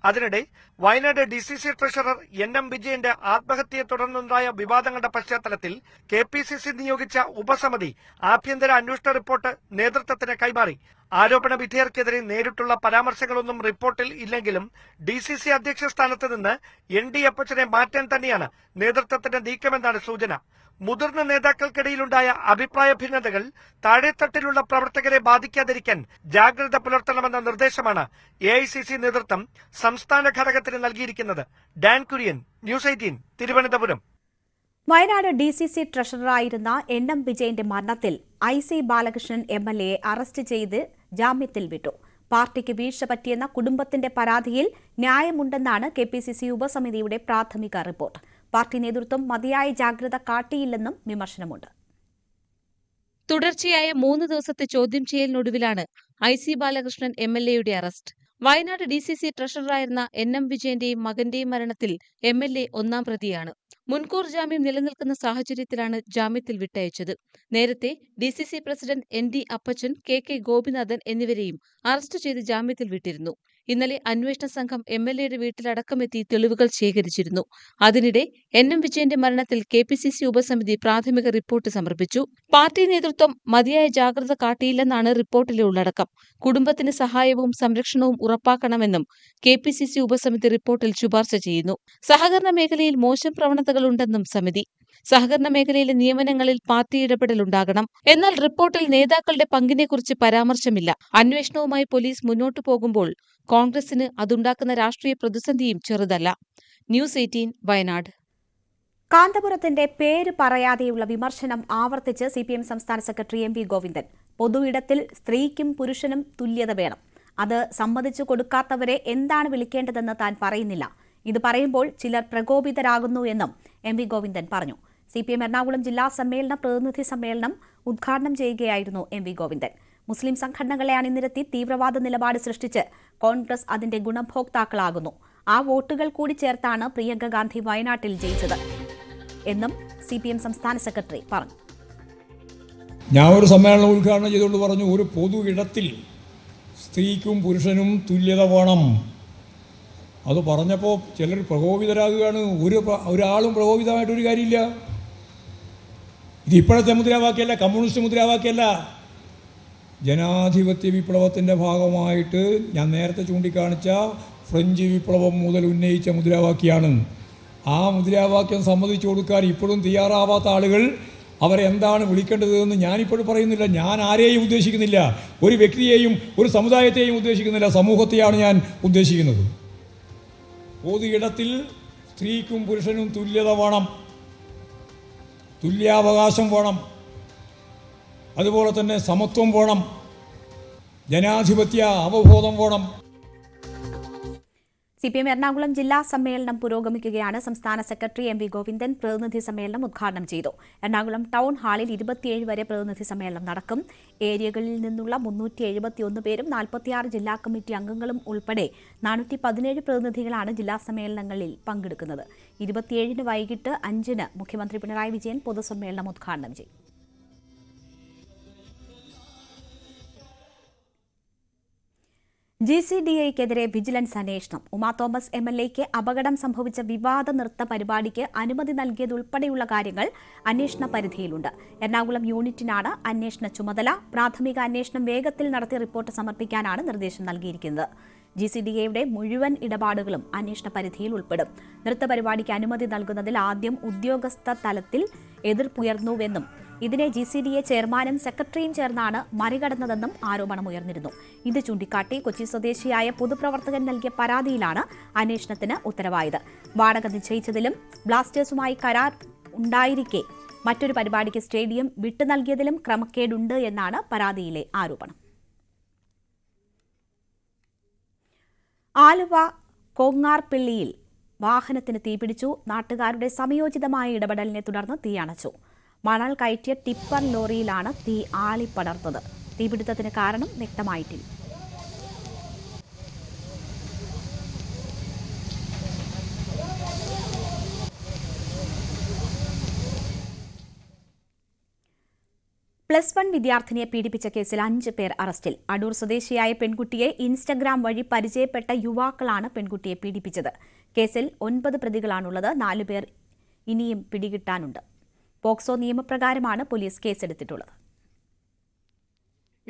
അതിനിടെ വയനാട് DCC ട്രഷറർ NM വിജയന്റെ ആത്മഹത്യയെ തുടർന്നുണ്ടായ വിവാദങ്ങളുടെ പശ്ചാത്തലത്തിൽ KPCC നിയോഗിച്ച ഉപസമിതി ആഭ്യന്തര അന്വേഷണ റിപ്പോർട്ട് നേതൃത്വത്തിന് കൈമാറി. ആരോപണ വിധേയർക്കെതിരെ നേരിട്ടുള്ള പരാമർശങ്ങളൊന്നും റിപ്പോർട്ടിൽ ഇല്ലെങ്കിലും DCC അധ്യക്ഷ സ്ഥാനത്ത് നിന്ന് ND അപ്പച്ചനെ മാറ്റാൻ തന്നെയാണ് നേതൃത്വത്തിന്റെ നീക്കമെന്നാണ് സൂചന. മുതിർന്ന നേതാക്കൾക്കിടയിലുണ്ടായ അഭിപ്രായ ഭിന്നതകൾ താഴെത്തട്ടിലുള്ള പ്രവർത്തകരെ ബാധിക്കാതിരിക്കാൻ ജാഗ്രത പുലർത്തണമെന്ന നിർദ്ദേശമാണ് AICC നേതൃത്വം സംസ്ഥാന ഘടകത്തിന് നൽകിയിരിക്കുന്നത്. Dan Kurian, news 18, Thiruvananthapuram. Wayanad DCC ട്രഷററായിരുന്ന NM വിജയന്റെ മരണത്തിൽ IC ബാലകൃഷ്ണൻ MLA അറസ്റ്റ് ചെയ്ത് ജാമ്യത്തിൽ വിട്ടു. പാർട്ടിക്ക് വീഴ്ച പറ്റിയെന്ന കുടുംബത്തിന്റെ പരാതിയിൽ ന്യായമുണ്ടെന്നാണ് KPCC ഉപസമിതിയുടെ പ്രാഥമിക റിപ്പോർട്ട്. പാർട്ടി നേതൃത്വം മതിയായ ജാഗ്രത കാട്ടിയില്ലെന്നും വിമർശനമുണ്ട്. തുടർച്ചയായ 3 ദിവസത്തെ ചോദ്യം ചെയ്യലിനൊടുവിലാണ് IC ബാലകൃഷ്ണൻ MLAയുടെ അറസ്റ്റ്. വയനാട് DCC ട്രഷററായിരുന്ന NM വിജയന്റെയും മകന്റെയും മരണത്തിൽ MLA ഒന്നാം പ്രതിയാണ്. മുൻകൂർ ജാമ്യം നിലനിൽക്കുന്ന സാഹചര്യത്തിലാണ് ജാമ്യത്തിൽ വിട്ടയച്ചത്. നേരത്തെ DCC പ്രസിഡന്റ് ND അപ്പച്ചൻ, KK ഗോപിനാഥൻ എന്നിവരെയും അറസ്റ്റ് ചെയ്ത് ജാമ്യത്തിൽ വിട്ടിരുന്നു. ഇന്നലെ അന്വേഷണ സംഘം MLAയുടെ വീട്ടിലടക്കമെത്തി തെളിവുകൾ ശേഖരിച്ചിരുന്നു. അതിനിടെ NM വിജയന്റെ മരണത്തിൽ KPCC ഉപസമിതി പ്രാഥമിക റിപ്പോർട്ട് സമർപ്പിച്ചു. പാർട്ടി നേതൃത്വം മതിയായ ജാഗ്രത കാട്ടിയില്ലെന്നാണ് റിപ്പോർട്ടിലെ ഉള്ളടക്കം. കുടുംബത്തിന് സഹായവും സംരക്ഷണവും ഉറപ്പാക്കണമെന്നും KPCC ഉപസമിതി റിപ്പോർട്ടിൽ ശുപാർശ ചെയ്യുന്നു. സഹകരണ മേഖലയിൽ മോശം പ്രവണതകളുണ്ടെന്നും സമിതി. സഹകരണ മേഖലയിലെ നിയമനങ്ങളിൽ പാർട്ടി ഇടപെടലുണ്ടാകണം. എന്നാൽ റിപ്പോർട്ടിൽ നേതാക്കളുടെ പങ്കിനെക്കുറിച്ച് പരാമർശമില്ല. അന്വേഷണവുമായി പോലീസ് മുന്നോട്ടു പോകുമ്പോൾ കോൺഗ്രസിന് അതുണ്ടാക്കുന്ന രാഷ്ട്രീയ പ്രതിസന്ധിയും ചെറുതല്ല. ന്യൂസ് 18 വയനാട്. കാന്തപുരത്തിന്റെ പേര് പറയാതെയുള്ള വിമർശനം ആവർത്തിച്ച് CPM സംസ്ഥാന സെക്രട്ടറി MV ഗോവിന്ദൻ. പൊതു ഇടത്തിൽ സ്ത്രീക്കും പുരുഷനും തുല്യത വേണം. അത് സമ്മതിച്ചു കൊടുക്കാത്തവരെ എന്താണ് വിളിക്കേണ്ടതെന്ന് താൻ പറയുന്നില്ല. ഇത് പറയുമ്പോൾ ചിലർ പ്രകോപിതരാകുന്നു എന്നും MV ഗോവിന്ദൻ പറഞ്ഞു. CPM എറണാകുളം ജില്ലാ സമ്മേളന പ്രതിനിധി സമ്മേളനം ഉദ്ഘാടനം ചെയ്യുകയായിരുന്നു MV ഗോവിന്ദൻ. മുസ്ലിം സംഘടനകളെ അണിനിരത്തി തീവ്രവാദ നിലപാട് സൃഷ്ടിച്ച് കോൺഗ്രസ് അതിന്റെ ഗുണഭോക്താക്കളാകുന്നു. ആ വോട്ടുകൾ കൂടി ചേർത്താണ് പ്രിയങ്ക ഗാന്ധി വയനാട്ടിൽ ജയിച്ചത് എന്നും CPM സംസ്ഥാന സെക്രട്ടറി പറഞ്ഞു. ഞാൻ ഒരു സമ്മേളനം ഉദ്ഘാടനം ചെയ്തുകൊണ്ട് പറഞ്ഞു, ഒരു പൊതു ഇടത്തിൽ സ്ത്രീക്കും പുരുഷനും തുല്യത വേണം. അത് പറഞ്ഞപ്പോൾ ചിലർ പ്രകോപിതരാകുകയാണ്. ഒരാളും പ്രകോപിതമായിട്ടൊരു കാര്യമില്ല. ഇത് ഇപ്പോഴത്തെ മുദ്രാവാക്യമല്ല, കമ്മ്യൂണിസ്റ്റ് മുദ്രാവാക്യമല്ല. ജനാധിപത്യ വിപ്ലവത്തിൻ്റെ ഭാഗമായിട്ട് ഞാൻ നേരത്തെ ചൂണ്ടിക്കാണിച്ച ഫ്രഞ്ച് വിപ്ലവം മുതൽ ഉന്നയിച്ച മുദ്രാവാക്യമാണ്. ആ മുദ്രാവാക്യം സമ്മതിച്ചു കൊടുക്കാൻ ഇപ്പോഴും തയ്യാറാവാത്ത ആളുകൾ അവരെന്താണ് വിളിക്കേണ്ടതെന്ന് ഞാനിപ്പോഴും പറയുന്നില്ല. ഞാൻ ആരെയും ഉദ്ദേശിക്കുന്നില്ല, ഒരു വ്യക്തിയെയും ഒരു സമുദായത്തെയും ഉദ്ദേശിക്കുന്നില്ല, സമൂഹത്തെയാണ് ഞാൻ ഉദ്ദേശിക്കുന്നത്. പൊതു ഇടത്തിൽ സ്ത്രീക്കും പുരുഷനും തുല്യത വേണം, തുല്യാവകാശം വേണം, അതുപോലെ തന്നെ സമത്വം വേണം, ജനാധിപത്യ അവബോധം വേണം. CPM എറണാകുളം ജില്ലാ സമ്മേളനം പുരോഗമിക്കുകയാണ്. സംസ്ഥാന സെക്രട്ടറി MV ഗോവിന്ദൻ പ്രതിനിധി സമ്മേളനം ഉദ്ഘാടനം ചെയ്തു. എറണാകുളം ടൗൺ ഹാളിൽ 27 വരെ പ്രതിനിധി സമ്മേളനം നടക്കും. ഏരിയകളിൽ നിന്നുള്ള 371 പേരും 46 ജില്ലാ കമ്മിറ്റി അംഗങ്ങളും ഉൾപ്പെടെ 417 പ്രതിനിധികളാണ് ജില്ലാ സമ്മേളനങ്ങളിൽ പങ്കെടുക്കുന്നത്. 27 വൈകിട്ട് 5 മുഖ്യമന്ത്രി പിണറായി വിജയൻ പൊതുസമ്മേളനം ഉദ്ഘാടനം ചെയ്യും. GCDAയ്ക്കെതിരെ വിജിലൻസ് അന്വേഷണം. ഉമാ തോമസ് MLAയ്ക്ക് അപകടം സംഭവിച്ച വിവാദ നൃത്ത പരിപാടിക്ക് അനുമതി നൽകിയതുൾപ്പെടെയുള്ള കാര്യങ്ങൾ അന്വേഷണ പരിധിയിലുണ്ട്. എറണാകുളം യൂണിറ്റിനാണ് അന്വേഷണ ചുമതല. പ്രാഥമിക അന്വേഷണം വേഗത്തിൽ നടത്തി റിപ്പോർട്ട് സമർപ്പിക്കാനാണ് നിർദ്ദേശം നൽകിയിരിക്കുന്നത്. GCDAയുടെ മുഴുവൻ ഇടപാടുകളും അന്വേഷണ പരിധിയിൽ ഉൾപ്പെടും. നൃത്ത പരിപാടിക്ക് അനുമതി നൽകുന്നതിൽ ആദ്യം ഉദ്യോഗസ്ഥ തലത്തിൽ എതിർപ്പുയർന്നുവെന്നും ഇതിനെ GCDA ചെയർമാനും സെക്രട്ടറിയും ചേർന്നാണ് മറികടന്നതെന്നും ആരോപണമുയർന്നിരുന്നു. ഇത് ചൂണ്ടിക്കാട്ടി കൊച്ചി സ്വദേശിയായ പൊതുപ്രവർത്തകൻ നൽകിയ പരാതിയിലാണ് അന്വേഷണത്തിന് ഉത്തരവായത്. വാടക നിശ്ചയിച്ചതിലും ബ്ലാസ്റ്റേഴ്സുമായി കരാർ ഉണ്ടായിരിക്കെ മറ്റൊരു പരിപാടിക്ക് സ്റ്റേഡിയം വിട്ടു നൽകിയതിലും ക്രമക്കേടുണ്ട് എന്നാണ് പരാതിയിലെ ആരോപണം. ആലുവ കോങ്ങാർപിള്ളിയിൽ വാഹനത്തിന് തീപിടിച്ചു. നാട്ടുകാരുടെ സമയോചിതമായ ഇടപെടലിനെ തുടർന്ന് തീയണച്ചു. മണൽ കയറ്റിയ ടിപ്പർ ലോറിയിലാണ് തീ ആളിപ്പടർന്നത്. തീപിടുത്തത്തിന് കാരണം വ്യക്തമായിട്ടില്ല. +1 വിദ്യാർത്ഥിനിയെ പീഡിപ്പിച്ച കേസിൽ 5 പേർ അറസ്റ്റിൽ. അടൂർ സ്വദേശിയായ പെൺകുട്ടിയെ ഇൻസ്റ്റഗ്രാം വഴി പരിചയപ്പെട്ട യുവാക്കളാണ് പെൺകുട്ടിയെ പീഡിപ്പിച്ചത്. കേസിൽ 9 പ്രതികളാണുള്ളത്. 4 പേർ ഇനിയും പിടികിട്ടാനുണ്ട്. പോക്സോ നിയമപ്രകാരമാണ് പോലീസ് കേസെടുത്തിട്ടുള്ളത്.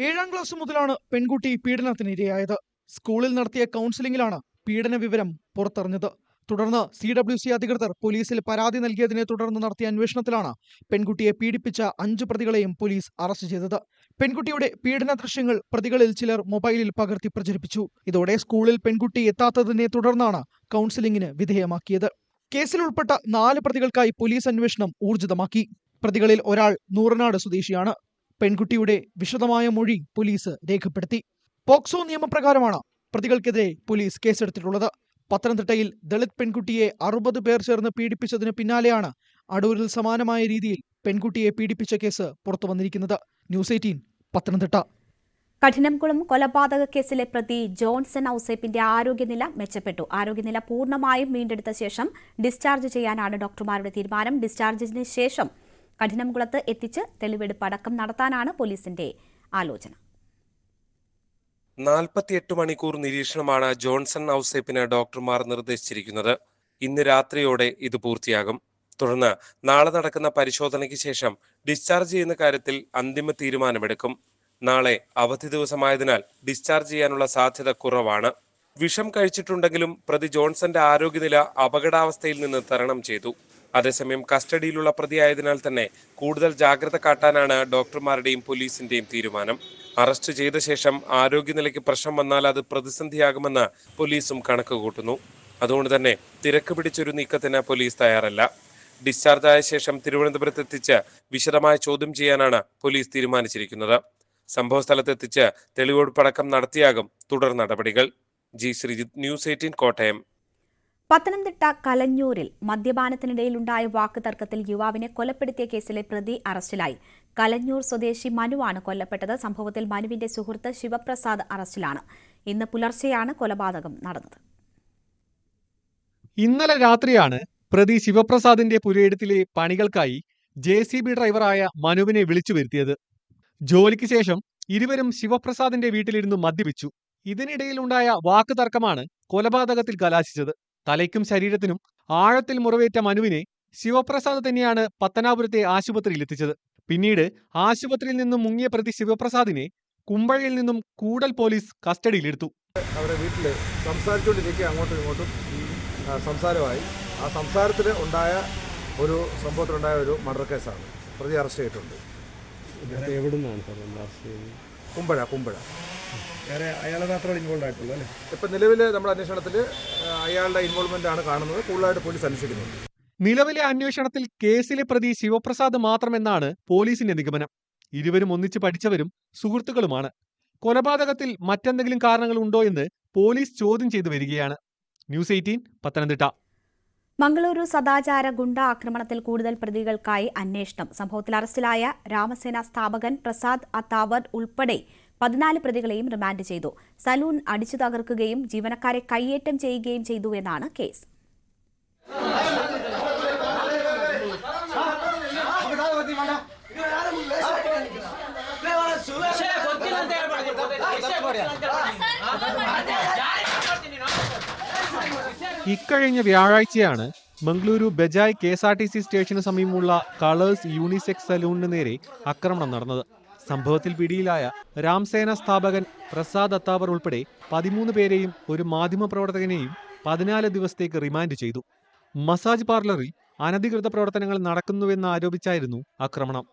7ാം ക്ലാസ് മുതലാണ് പെൺകുട്ടി പീഡനത്തിനിരയായത്. സ്കൂളിൽ നടത്തിയ കൗൺസിലിംഗിലാണ് പീഡന വിവരം പുറത്തറിഞ്ഞത്. തുടർന്ന് CWC അധികൃതർ പോലീസിൽ പരാതി നൽകിയതിനെ തുടർന്ന് നടത്തിയ അന്വേഷണത്തിലാണ് പെൺകുട്ടിയെ പീഡിപ്പിച്ച 5 പ്രതികളെയും പോലീസ് അറസ്റ്റ് ചെയ്തത്. പെൺകുട്ടിയുടെ പീഡന ദൃശ്യങ്ങൾ പ്രതികളിൽ ചിലർ മൊബൈലിൽ പകർത്തി പ്രചരിപ്പിച്ചു. ഇതോടെ സ്കൂളിൽ പെൺകുട്ടി എത്താത്തതിനെ തുടർന്നാണ് കൗൺസിലിംഗിന് വിധേയമാക്കിയത്. കേസിൽ ഉൾപ്പെട്ട 4 പ്രതികൾക്കായി പോലീസ് അന്വേഷണം ഊർജിതമാക്കി. പ്രതികളിൽ ഒരാൾ നൂറനാട് സ്വദേശിയാണ്. പെൺകുട്ടിയുടെ വിശദമായ മൊഴി പോലീസ് രേഖപ്പെടുത്തി. പോക്സോ നിയമപ്രകാരമാണ് പ്രതികൾക്കെതിരെ പോലീസ് കേസെടുത്തിട്ടുള്ളത്. പത്തനംതിട്ടയിൽ ദളിത് പെൺകുട്ടിയെ 60 പേർ ചേർന്ന് പീഡിപ്പിച്ചതിന് പിന്നാലെയാണ് അടൂരിൽ സമാനമായ രീതിയിൽ പെൺകുട്ടിയെ പീഡിപ്പിച്ച കേസ് പുറത്തുവന്നിരിക്കുന്നത്. ന്യൂസ് 18 പത്തനംതിട്ട. കഠിനംകുളം കൊലപാതക കേസിലെ പ്രതി ജോൺസൺ ഔസേപ്പിന്റെ ആരോഗ്യനില മെച്ചപ്പെട്ടു. ആരോഗ്യനില പൂർണ്ണമായും വീണ്ടെടുത്ത ശേഷം ഡിസ്ചാർജ് ചെയ്യാനാണ് ഡോക്ടർമാരുടെ തീരുമാനം. ഡിസ്ചാർജിന് ശേഷം കഠിനംകുളത്ത് എത്തിച്ച് തെളിവെടുപ്പ് അടക്കം നടത്താനാണ് പോലീസിന്റെ ആലോചന. 48 മണിക്കൂർ നിരീക്ഷണമാണ് ജോൺസൺ ഔസേപ്പിന് ഡോക്ടർമാർ നിർദ്ദേശിച്ചിരിക്കുന്നത്. ഇന്ന് രാത്രിയോടെ ഇത് പൂർത്തിയാകും. തുടർന്ന് നാളെ നടക്കുന്ന പരിശോധനയ്ക്ക് ശേഷം ഡിസ്ചാർജ് ചെയ്യുന്ന കാര്യത്തിൽ അന്തിമ തീരുമാനമെടുക്കും. നാളെ അവധി ദിവസമായതിനാൽ ഡിസ്ചാർജ് ചെയ്യാനുള്ള സാധ്യത കുറവാണ്. വിഷം കഴിച്ചിട്ടുണ്ടെങ്കിലും പ്രതി ജോൺസന്റെ ആരോഗ്യനില അപകടാവസ്ഥയിൽ നിന്ന് തരണം ചെയ്തു. അതേസമയം കസ്റ്റഡിയിലുള്ള പ്രതിയായതിനാൽ തന്നെ കൂടുതൽ ജാഗ്രത കാട്ടാനാണ് ഡോക്ടർമാരുടെയും പോലീസിന്റെയും തീരുമാനം. അറസ്റ്റ് ചെയ്ത ശേഷം ആരോഗ്യനിലയ്ക്ക് പ്രശ്നം വന്നാൽ അത് പ്രതിസന്ധിയാകുമെന്ന് പോലീസും കണക്ക് കൂട്ടുന്നു. അതുകൊണ്ട് തന്നെ തിരക്ക് പിടിച്ചൊരു നീക്കത്തിന് പോലീസ് തയ്യാറല്ല. ഡിസ്ചാർജ് ആയ ശേഷം തിരുവനന്തപുരത്ത് എത്തിച്ച് വിശദമായ ചോദ്യം ചെയ്യാനാണ് പോലീസ് തീരുമാനിച്ചിരിക്കുന്നത്. സംഭവ സ്ഥലത്തെത്തിച്ച് തെളിവെടുപ്പടക്കം നടത്തിയാകും തുടർ നടപടികൾ. G Sreejith, news 18 Kottayam. പത്തനംതിട്ട കലഞ്ഞൂരിൽ മദ്യപാനത്തിനിടയിലുണ്ടായ വാക്കുതർക്കത്തിൽ യുവാവിനെ കൊലപ്പെടുത്തിയ കേസിലെ പ്രതി അറസ്റ്റിലായി. കലഞ്ഞൂർ സ്വദേശി മനുവാണ് കൊല്ലപ്പെട്ടത്. സംഭവത്തിൽ മനുവിന്റെ സുഹൃത്ത് ശിവപ്രസാദ് അറസ്റ്റിലാണ്. ഇന്ന് പുലർച്ചെയാണ് കൊലപാതകം നടന്നത്. ഇന്നലെ രാത്രിയാണ് പ്രതി ശിവപ്രസാദിന്റെ പുരയിടത്തിലെ പണികൾക്കായി JCB ഡ്രൈവറായ മനുവിനെ വിളിച്ചു വരുത്തിയത്. ജോലിക്ക് ശേഷം ഇരുവരും ശിവപ്രസാദിന്റെ വീട്ടിലിരുന്ന് മദ്യപിച്ചു. ഇതിനിടയിലുണ്ടായ വാക്കുതർക്കമാണ് കൊലപാതകത്തിൽ കലാശിച്ചത്. തലയ്ക്കും ശരീരത്തിനും ആഴത്തിൽ മുറിവേറ്റ മനുവിനെ ശിവപ്രസാദ് തന്നെയാണ് പത്തനാപുരത്തെ ആശുപത്രിയിൽ എത്തിച്ചത്. പിന്നീട് ആശുപത്രിയിൽ നിന്നും മുങ്ങിയ പ്രതി ശിവപ്രസാദിനെ കുമ്പഴയിൽ നിന്നും കൂടൽ പോലീസ് കസ്റ്റഡിയിലെടുത്തു. അവരുടെ വീട്ടിൽ സംസാരിച്ചുകൊണ്ടിരിക്കുക, അങ്ങോട്ടും ഇങ്ങോട്ടും സംസാരമായി. ആ സംസാരത്തിൽ ഉണ്ടായ ഒരു സംഭവത്തിലുണ്ടായ ഒരു മർഡർ കേസാണ്. പ്രതി അറസ്റ്റ് ചെയ്തിട്ടുണ്ട്. കുമ്പഴ. വേറെ അയാളെ മാത്രമാണ് ഇൻവോൾവ് ആയിട്ടുള്ളത് അല്ലേ? ഇപ്പം നിലവിൽ നമ്മുടെ അന്വേഷണത്തിൽ അയാളുടെ ഇൻവോൾവ്മെന്റ് ആണ് കാണുന്നത്. കൂടുതലായിട്ട് പോലീസ് അന്വേഷിക്കുന്നുണ്ട്. നിലവിലെ അന്വേഷണത്തിൽ കേസിലെ പ്രതി ശിവപ്രസാദ് മാത്രമെന്നാണ് പോലീസിന്റെ നിഗമനം. ഇരുവരും ഒന്നിച്ച് പഠിച്ചവരും സുഹൃത്തുക്കളുമാണ്. കൊലപാതകത്തിൽ മറ്റെന്തെങ്കിലും കാരണങ്ങൾ ഉണ്ടോ എന്ന് പോലീസ് ചോദ്യം ചെയ്തു വരികയാണ്. ന്യൂസ് 18 പത്തനംതിട്ട. മംഗളൂരു സദാചാര ഗുണ്ട ആക്രമണത്തിൽ കൂടുതൽ പ്രതികൾക്കായി അന്വേഷണം. സംഭവത്തിൽ അറസ്റ്റിലായ രാമസേന സ്ഥാപകൻ പ്രസാദ് അത്താവർ ഉൾപ്പെടെ 14 പ്രതികളെയും റിമാൻഡ് ചെയ്തു. സലൂൺ അടിച്ചു തകർക്കുകയും ജീവനക്കാരെ കയ്യേറ്റം ചെയ്യുകയും ചെയ്തുവെന്നാണ് കേസ്. ഇക്കഴിഞ്ഞ വ്യാഴാഴ്ചയാണ് മംഗളൂരു ബജായ് KSRTC സ്റ്റേഷന് സമീപമുള്ള കളേഴ്സ് യൂണിസെക്സ് സലൂണിന് നേരെ ആക്രമണം നടന്നത്. സംഭവത്തിൽ പിടിയിലായ രാംസേന സ്ഥാപകൻ പ്രസാദ് അത്താവർ ഉൾപ്പെടെ 13 പേരെയും ഒരു മാധ്യമപ്രവർത്തകനെയും 14 ദിവസത്തേക്ക് റിമാൻഡ് ചെയ്തു. മസാജ് പാർലറിൽ അനധികൃത പ്രവർത്തനങ്ങൾ നടക്കുന്നുവെന്ന് ആരോപിച്ചായിരുന്നു ആക്രമണം.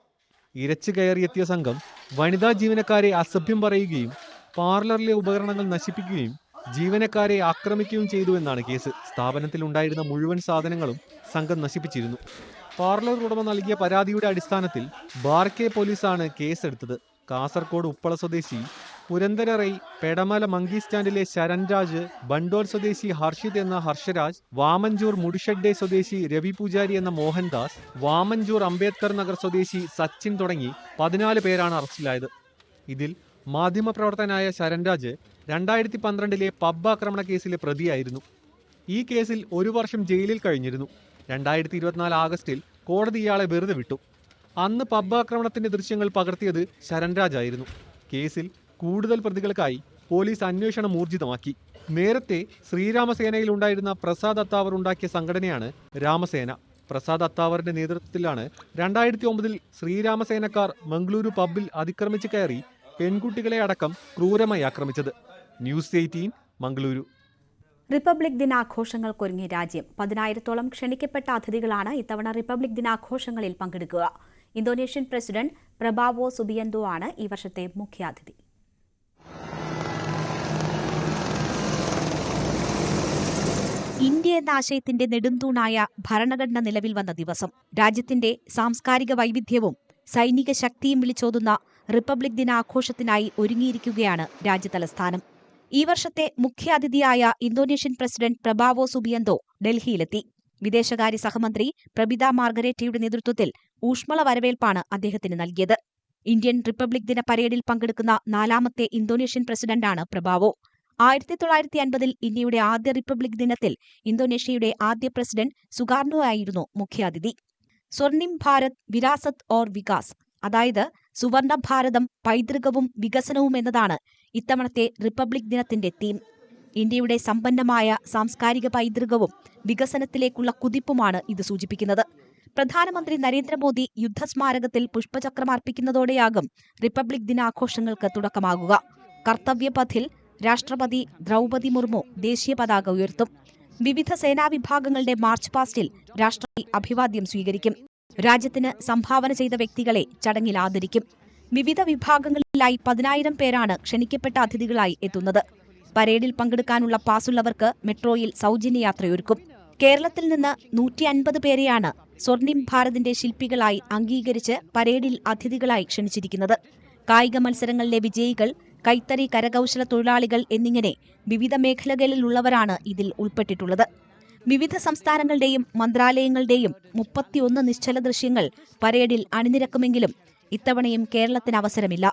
ഇരച്ചു കയറിയെത്തിയ സംഘം വനിതാ ജീവനക്കാരെ അസഭ്യം പറയുകയും പാർലറിലെ ഉപകരണങ്ങൾ നശിപ്പിക്കുകയും ജീവനക്കാരെ ആക്രമിക്കുകയും ചെയ്തുവെന്നാണ് കേസ്. സ്ഥാപനത്തിലുണ്ടായിരുന്ന മുഴുവൻ സാധനങ്ങളും സംഘം നശിപ്പിച്ചിരുന്നു. പാർലർ ഉടമ നൽകിയ പരാതിയുടെ അടിസ്ഥാനത്തിൽ ബാർക്കെ പോലീസാണ് കേസെടുത്തത്. കാസർഗോഡ് ഉപ്പള സ്വദേശി പുരന്തരറൈ, പെടമല മങ്കി സ്റ്റാൻഡിലെ ശരൺരാജ്, ബണ്ടോൽ സ്വദേശി ഹർഷിത് എന്ന ഹർഷരാജ്, വാമഞ്ചൂർ മുടിഷെഡ്ഡെ സ്വദേശി രവി പൂജാരി എന്ന മോഹൻദാസ്, വാമഞ്ചൂർ അംബേദ്കർ നഗർ സ്വദേശി സച്ചിൻ തുടങ്ങി 14 പേരാണ് അറസ്റ്റിലായത്. ഇതിൽ മാധ്യമപ്രവർത്തകനായ ശരൺരാജ് 2012 പബ് ആക്രമണ കേസിലെ പ്രതിയായിരുന്നു. ഈ കേസിൽ 1 വർഷം ജയിലിൽ കഴിഞ്ഞിരുന്നു. 2024 ആഗസ്റ്റിൽ കോടതി ഇയാളെ വെറുതെ വിട്ടു. അന്ന് പബ് ആക്രമണത്തിന്റെ ദൃശ്യങ്ങൾ പകർത്തിയത് ശരൺരാജായിരുന്നു. കേസിൽ കൂടുതൽ പ്രതികൾക്കായി പോലീസ് അന്വേഷണം ഊർജിതമാക്കി. നേരത്തെ ശ്രീരാമസേനയിൽ ഉണ്ടായിരുന്ന പ്രസാദ് അത്താവർ ഉണ്ടാക്കിയ സംഘടനയാണ് രാമസേന. പ്രസാദ് അത്താവറിന്റെ നേതൃത്വത്തിലാണ് 2009 ശ്രീരാമസേനക്കാർ മംഗളൂരു പബ്ബിൽ അതിക്രമിച്ച് കയറി പെൺകുട്ടികളെ അടക്കം ക്രൂരമായി ആക്രമിച്ചത്. ന്യൂസ് 18 മംഗളൂരു. റിപ്പബ്ലിക് ദിനാഘോഷങ്ങൾക്കൊരുങ്ങി രാജ്യം. 10,000-ഓളം ക്ഷണിക്കപ്പെട്ട അതിഥികളാണ് ഇത്തവണ റിപ്പബ്ലിക് ദിനാഘോഷങ്ങളിൽ പങ്കെടുക്കുക. ഇന്തോനേഷ്യൻ പ്രസിഡന്റ് പ്രബാവോ സുബിയന്തോ ആണ് ഈ വർഷത്തെ മുഖ്യാതിഥി. ഇന്ത്യ എന്ന ആശയത്തിന്റെ നെടുംതൂണായ ഭരണഘടന നിലവിൽ വന്ന ദിവസം, രാജ്യത്തിന്റെ സാംസ്കാരിക വൈവിധ്യവും സൈനിക ശക്തിയും വിളിച്ചോതുന്ന റിപ്പബ്ലിക് ദിനാഘോഷത്തിനായി ഒരുങ്ങിയിരിക്കുകയാണ് രാജ്യതലസ്ഥാനം. ഈ വർഷത്തെ മുഖ്യാതിഥിയായ ഇന്തോനേഷ്യൻ പ്രസിഡന്റ് പ്രബാവോ സുബിയന്തോ ഡൽഹിയിലെത്തി. വിദേശകാര്യ സഹമന്ത്രി പ്രബിത മാർഗരേറ്റയുടെ നേതൃത്വത്തിൽ ഊഷ്മള വരവേൽപ്പാണ് അദ്ദേഹത്തിന് നൽകിയത്. ഇന്ത്യൻ റിപ്പബ്ലിക് ദിന പരേഡിൽ പങ്കെടുക്കുന്ന 4ാമത്തെ ഇന്തോനേഷ്യൻ പ്രസിഡന്റാണ് പ്രബാവോ. 1950 ഇന്ത്യയുടെ ആദ്യ റിപ്പബ്ലിക് ദിനത്തിൽ ഇന്തോനേഷ്യയുടെ ആദ്യ പ്രസിഡന്റ് സുകാർണോ ആയിരുന്നു മുഖ്യാതിഥി. സ്വർണിം ഭാരത് വിരാസത് ഓർ വികാസ്, അതായത് സുവർണ ഭാരതം, പൈതൃകവും വികസനവും എന്നതാണ് ഇത്തവണത്തെ റിപ്പബ്ലിക് ദിനത്തിന്റെ തീം. ഇന്ത്യയുടെ സമ്പന്നമായ സാംസ്കാരിക പൈതൃകവും വികസനത്തിലേക്കുള്ള കുതിപ്പുമാണ് ഇത് സൂചിപ്പിക്കുന്നത്. പ്രധാനമന്ത്രി നരേന്ദ്രമോദി യുദ്ധസ്മാരകത്തിൽ പുഷ്പചക്രമർപ്പിക്കുന്നതോടെയാകും റിപ്പബ്ലിക് ദിനാഘോഷങ്ങൾക്ക് തുടക്കമാകുക. കർത്തവ്യപഥിൽ രാഷ്ട്രപതി ദ്രൗപദി മുർമു ദേശീയ പതാക ഉയർത്തും. വിവിധ സേനാവിഭാഗങ്ങളുടെ മാർച്ച് പാസ്റ്റിൽ രാഷ്ട്രപതി അഭിവാദ്യം സ്വീകരിക്കും. രാജ്യത്തിന് സംഭാവന ചെയ്ത വ്യക്തികളെ ചടങ്ങിൽ ആദരിക്കും. വിവിധ വിഭാഗങ്ങളിലായി 10,000 പേരാണ് ക്ഷണിക്കപ്പെട്ട അതിഥികളായി എത്തുന്നത്. പരേഡിൽ പങ്കെടുക്കാനുള്ള പാസുള്ളവർക്ക് മെട്രോയിൽ സൗജന്യ യാത്രയൊരുക്കും. കേരളത്തിൽ നിന്ന് 150 പേരെയാണ് സ്വർണിം ഭാരതിന്റെ ശില്പികളായി അംഗീകരിച്ച് പരേഡിൽ അതിഥികളായി ക്ഷണിച്ചിരിക്കുന്നത്. കായിക മത്സരങ്ങളിലെ വിജയികൾ, കൈത്തറി കരകൗശല തൊഴിലാളികൾ എന്നിങ്ങനെ വിവിധ മേഖലകളിലുള്ളവരാണ് ഇതിൽ ഉൾപ്പെട്ടിട്ടുള്ളത്. വിവിധ സംസ്ഥാനങ്ങളുടെയും മന്ത്രാലയങ്ങളുടെയും 31 നിശ്ചല ദൃശ്യങ്ങൾ പരേഡിൽ അണിനിരക്കുമെങ്കിലും ഇത്തവണയും കേരളത്തിന് അവസരമില്ല.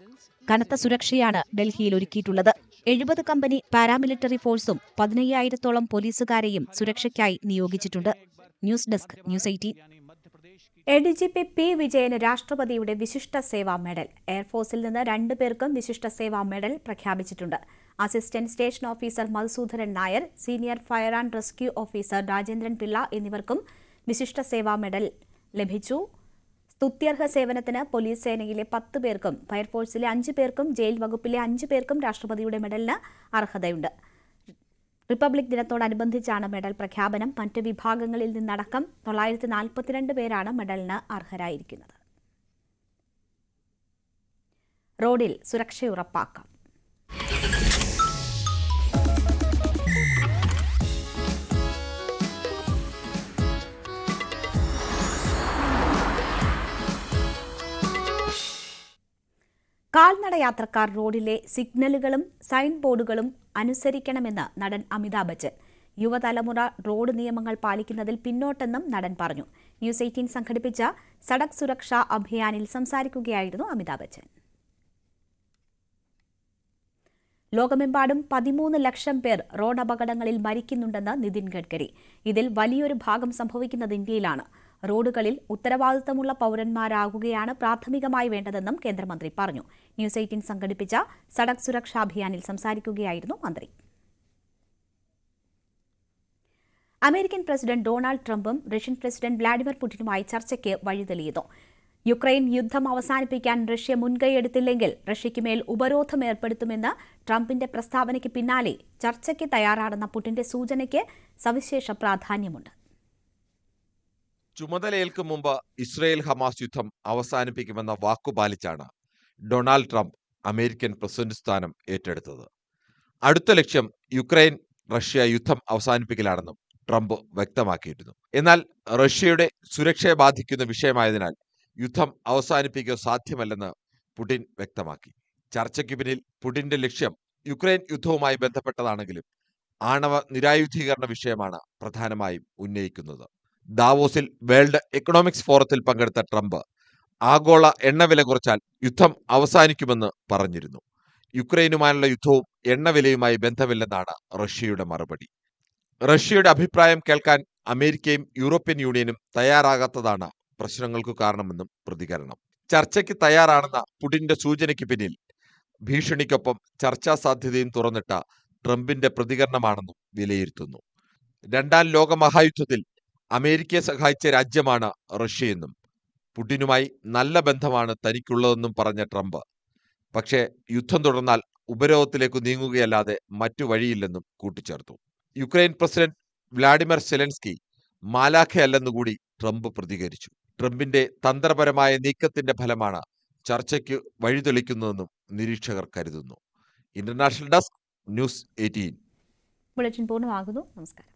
കനത്ത സുരക്ഷയാണ് ഡൽഹിയിൽ ഒരുക്കിയിട്ടുള്ളത്. 70 കമ്പനി പാരാമിലിറ്ററി ഫോഴ്സും 15,000-ഓളം പോലീസുകാരെയും സുരക്ഷയ്ക്കായി നിയോഗിച്ചിട്ടുണ്ട്. News desk, news 18. ADGP P വിജയന് രാഷ്ട്രപതിയുടെ വിശിഷ്ട സേവാ മെഡൽ. എയർഫോഴ്സിൽ നിന്ന് 2 പേർക്കും വിശിഷ്ട സേവാ മെഡൽ പ്രഖ്യാപിച്ചിട്ടുണ്ട്. Assistant station officer Madhusudanan Nair, senior fire and rescue officer Rajendran Pillai എന്നിവർക്കും വിശിഷ്ട സേവാ മെഡൽ ലഭിച്ചു. സ്തുത്യർഹ സേവനത്തിന് പോലീസ് സേനയിലെ 10 പേർക്കും ഫയർഫോഴ്സിലെ 5 പേർക്കും ജയിൽ വകുപ്പിലെ 5 പേർക്കും രാഷ്ട്രപതിയുടെ മെഡലിന് അർഹതയുണ്ട്. റിപ്പബ്ലിക് ദിനത്തോടനുബന്ധിച്ചാണ് മെഡൽ പ്രഖ്യാപനം. മറ്റ് വിഭാഗങ്ങളിൽ നിന്നടക്കം 942 പേരാണ് മെഡലിന് അർഹരായിരിക്കുന്നത്. റോഡിൽ സുരക്ഷ ഉറപ്പാക്കാം. കാൽനട യാത്രക്കാർ റോഡിലെ സിഗ്നലുകളും സൈൻ ബോർഡുകളും അനുസരിക്കണമെന്ന് നടൻ അമിതാഭ് ബച്ചൻ. യുവതലമുറ റോഡ് നിയമങ്ങൾ പാലിക്കുന്നതിൽ പിന്നോട്ടെന്നും നടൻ പറഞ്ഞു. ന്യൂസ് 18 സംഘടിപ്പിച്ച സഡക് സുരക്ഷാ അഭിയാനിൽ സംസാരിക്കുകയായിരുന്നു അമിതാഭ് ബച്ചൻ. ലോകമെമ്പാടും 13 ലക്ഷം പേർ റോഡ് അപകടങ്ങളിൽ മരിക്കുന്നുണ്ടെന്ന് നിതിൻ ഗഡ്കരി. ഇതിൽ വലിയൊരു ഭാഗം സംഭവിക്കുന്നത് ഇന്ത്യയിലാണ്. റോഡുകളിൽ ഉത്തരവാദിത്തമുള്ള പൌരന്മാരാകുകയാണ് പ്രാഥമികമായി വേണ്ടതെന്നും കേന്ദ്രമന്ത്രി പറഞ്ഞു. ന്യൂസ് 18 സംഘടിപ്പിച്ച സഡക് സുരക്ഷാ അഭിയാനിൽ സംസാരിക്കുകയായിരുന്നു മന്ത്രി. അമേരിക്കൻ പ്രസിഡന്റ് ഡൊണാൾഡ് ട്രംപും റഷ്യൻ പ്രസിഡന്റ് വ്ളാഡിമിർ പുടിനുമായി ചർച്ചയ്ക്ക് വഴിതെളിയുന്നു. യുക്രൈൻ യുദ്ധം അവസാനിപ്പിക്കാൻ റഷ്യ മുൻകൈയെടുത്തില്ലെങ്കിൽ റഷ്യയ്ക്കുമേൽ ഉപരോധം ഏർപ്പെടുത്തുമെന്ന് ട്രംപിന്റെ പ്രസ്താവനയ്ക്ക് പിന്നാലെ ചർച്ചയ്ക്ക് തയ്യാറാണെന്ന പുടിന്റെ സൂചനയ്ക്ക് സവിശേഷ പ്രാധാന്യമുണ്ട്. ചുമതലയേൽക്കും മുമ്പ് ഇസ്രയേൽ ഹമാസ് യുദ്ധം അവസാനിപ്പിക്കുമെന്ന വാക്കുപാലിച്ചാണ് ഡൊണാൾഡ് ട്രംപ് അമേരിക്കൻ പ്രസിഡന്റ് സ്ഥാനം ഏറ്റെടുത്തത്. അടുത്ത ലക്ഷ്യം യുക്രൈൻ റഷ്യ യുദ്ധം അവസാനിപ്പിക്കലാണെന്നും ട്രംപ് വ്യക്തമാക്കിയിരുന്നു. എന്നാൽ റഷ്യയുടെ സുരക്ഷയെ ബാധിക്കുന്ന വിഷയമായതിനാൽ യുദ്ധം അവസാനിപ്പിക്കുക സാധ്യമല്ലെന്ന് പുടിൻ വ്യക്തമാക്കി. ചർച്ചയ്ക്ക് പിന്നിൽ പുടിന്റെ ലക്ഷ്യം യുക്രൈൻ യുദ്ധവുമായി ബന്ധപ്പെട്ടതാണെങ്കിലും ആണവ നിരായുധീകരണ വിഷയമാണ് പ്രധാനമായും ഉന്നയിക്കുന്നത്. ദാവോസിൽ വേൾഡ് എക്കണോമിക്സ് ഫോറത്തിൽ പങ്കെടുത്ത ട്രംപ് ആഗോള എണ്ണവില കുറച്ചാൽ യുദ്ധം അവസാനിക്കുമെന്ന് പറഞ്ഞിരുന്നു. യുക്രൈനുമായുള്ള യുദ്ധവും എണ്ണവിലയുമായി ബന്ധമില്ലെന്നാണ് റഷ്യയുടെ മറുപടി. റഷ്യയുടെ അഭിപ്രായം കേൾക്കാൻ അമേരിക്കയും യൂറോപ്യൻ യൂണിയനും തയ്യാറാകാത്തതാണ് പ്രശ്നങ്ങൾക്കു കാരണമെന്നും പ്രതികരണം. ചർച്ചയ്ക്ക് തയ്യാറാണെന്ന പുടിന്റെ സൂചനയ്ക്ക് പിന്നിൽ ഭീഷണിക്കൊപ്പം ചർച്ചാ സാധ്യതയും തുറന്നിട്ട ട്രംപിന്റെ പ്രതികരണമാണെന്നും വിലയിരുത്തുന്നു. രണ്ടാം ലോക മഹായുദ്ധത്തിൽ അമേരിക്കയെ സഹായിച്ച രാജ്യമാണ് റഷ്യയെന്നും പുടിനുമായി നല്ല ബന്ധമാണ് തനിക്കുള്ളതെന്നും പറഞ്ഞ ട്രംപ് പക്ഷേ യുദ്ധം തുടർന്നാൽ ഉപരോധത്തിലേക്ക് നീങ്ങുകയല്ലാതെ മറ്റു വഴിയില്ലെന്നും കൂട്ടിച്ചേർത്തു. യുക്രൈൻ പ്രസിഡന്റ് വ്ളാഡിമിർ സെലൻസ്കി മാലാഖയല്ലെന്നുകൂടി ട്രംപ് പ്രതികരിച്ചു. ട്രംപിന്റെ തന്ത്രപരമായ നീക്കത്തിന്റെ ഫലമാണ് ചർച്ചയ്ക്ക് വഴിതെളിക്കുന്നതെന്നും നിരീക്ഷകർ കരുതുന്നു. International desk news 18. ബുള്ളറ്റിൻ പൂർണ്ണമാകുന്നു. നമസ്കാരം.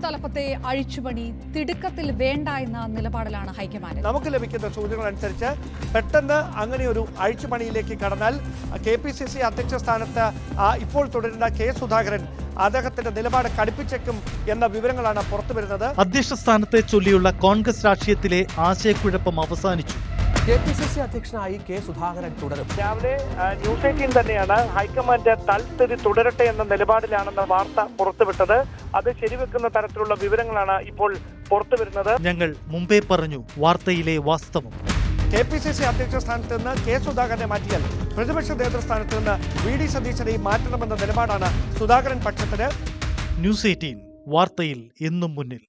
തലപ്പത്തെ അഴിച്ചുപണി തിടുക്കത്തിൽ വേണ്ട എന്ന നിലപാടിലാണ് ഹൈക്കമാൻഡ്. നമുക്ക് ലഭിക്കുന്ന സൂചനകൾ അനുസരിച്ച് പെട്ടെന്ന് അങ്ങനെ ഒരു അഴിച്ചുപണിയിലേക്ക് കടന്നാൽ KPCC അധ്യക്ഷ സ്ഥാനത്ത് ഇപ്പോൾ തുടരുന്ന K സുധാകരൻ അദ്ദേഹത്തിന്റെ നിലപാട് കടുപ്പിച്ചേക്കും എന്ന വിവരങ്ങളാണ് പുറത്തുവരുന്നത്. അധ്യക്ഷ സ്ഥാനത്തെ ചൊല്ലിയുള്ള കോൺഗ്രസ് രാഷ്ട്രീയത്തിലെ ആശയക്കുഴപ്പം അവസാനിച്ചു. KPCC അധ്യക്ഷനായി K സുധാകരൻ തുടരും. രാവിലെ ന്യൂസ് 18 തന്നെയാണ് ഹൈക്കമാൻഡ് തൽസ്ഥിതി തുടരട്ടെ എന്ന നിലപാടിലാണെന്ന വാർത്ത പുറത്തുവിട്ടത്. അത് ശരിവെക്കുന്ന തരത്തിലുള്ള വിവരങ്ങളാണ് ഇപ്പോൾ പുറത്തുവരുന്നത്. ഞങ്ങൾ മുമ്പേ പറഞ്ഞു വാർത്തയിലെ വാസ്തവം. KPCC അധ്യക്ഷ സ്ഥാനത്ത് നിന്ന് K സുധാകരനെ മാറ്റിയാൽ പ്രതിപക്ഷ നേതൃസ്ഥാനത്ത് നിന്ന് VD സതീശനെയും മാറ്റണമെന്ന നിലപാടാണ് സുധാകരൻ പക്ഷത്തിന്. ന്യൂസ് 18 വാർത്തയിൽ എന്നും മുന്നിൽ.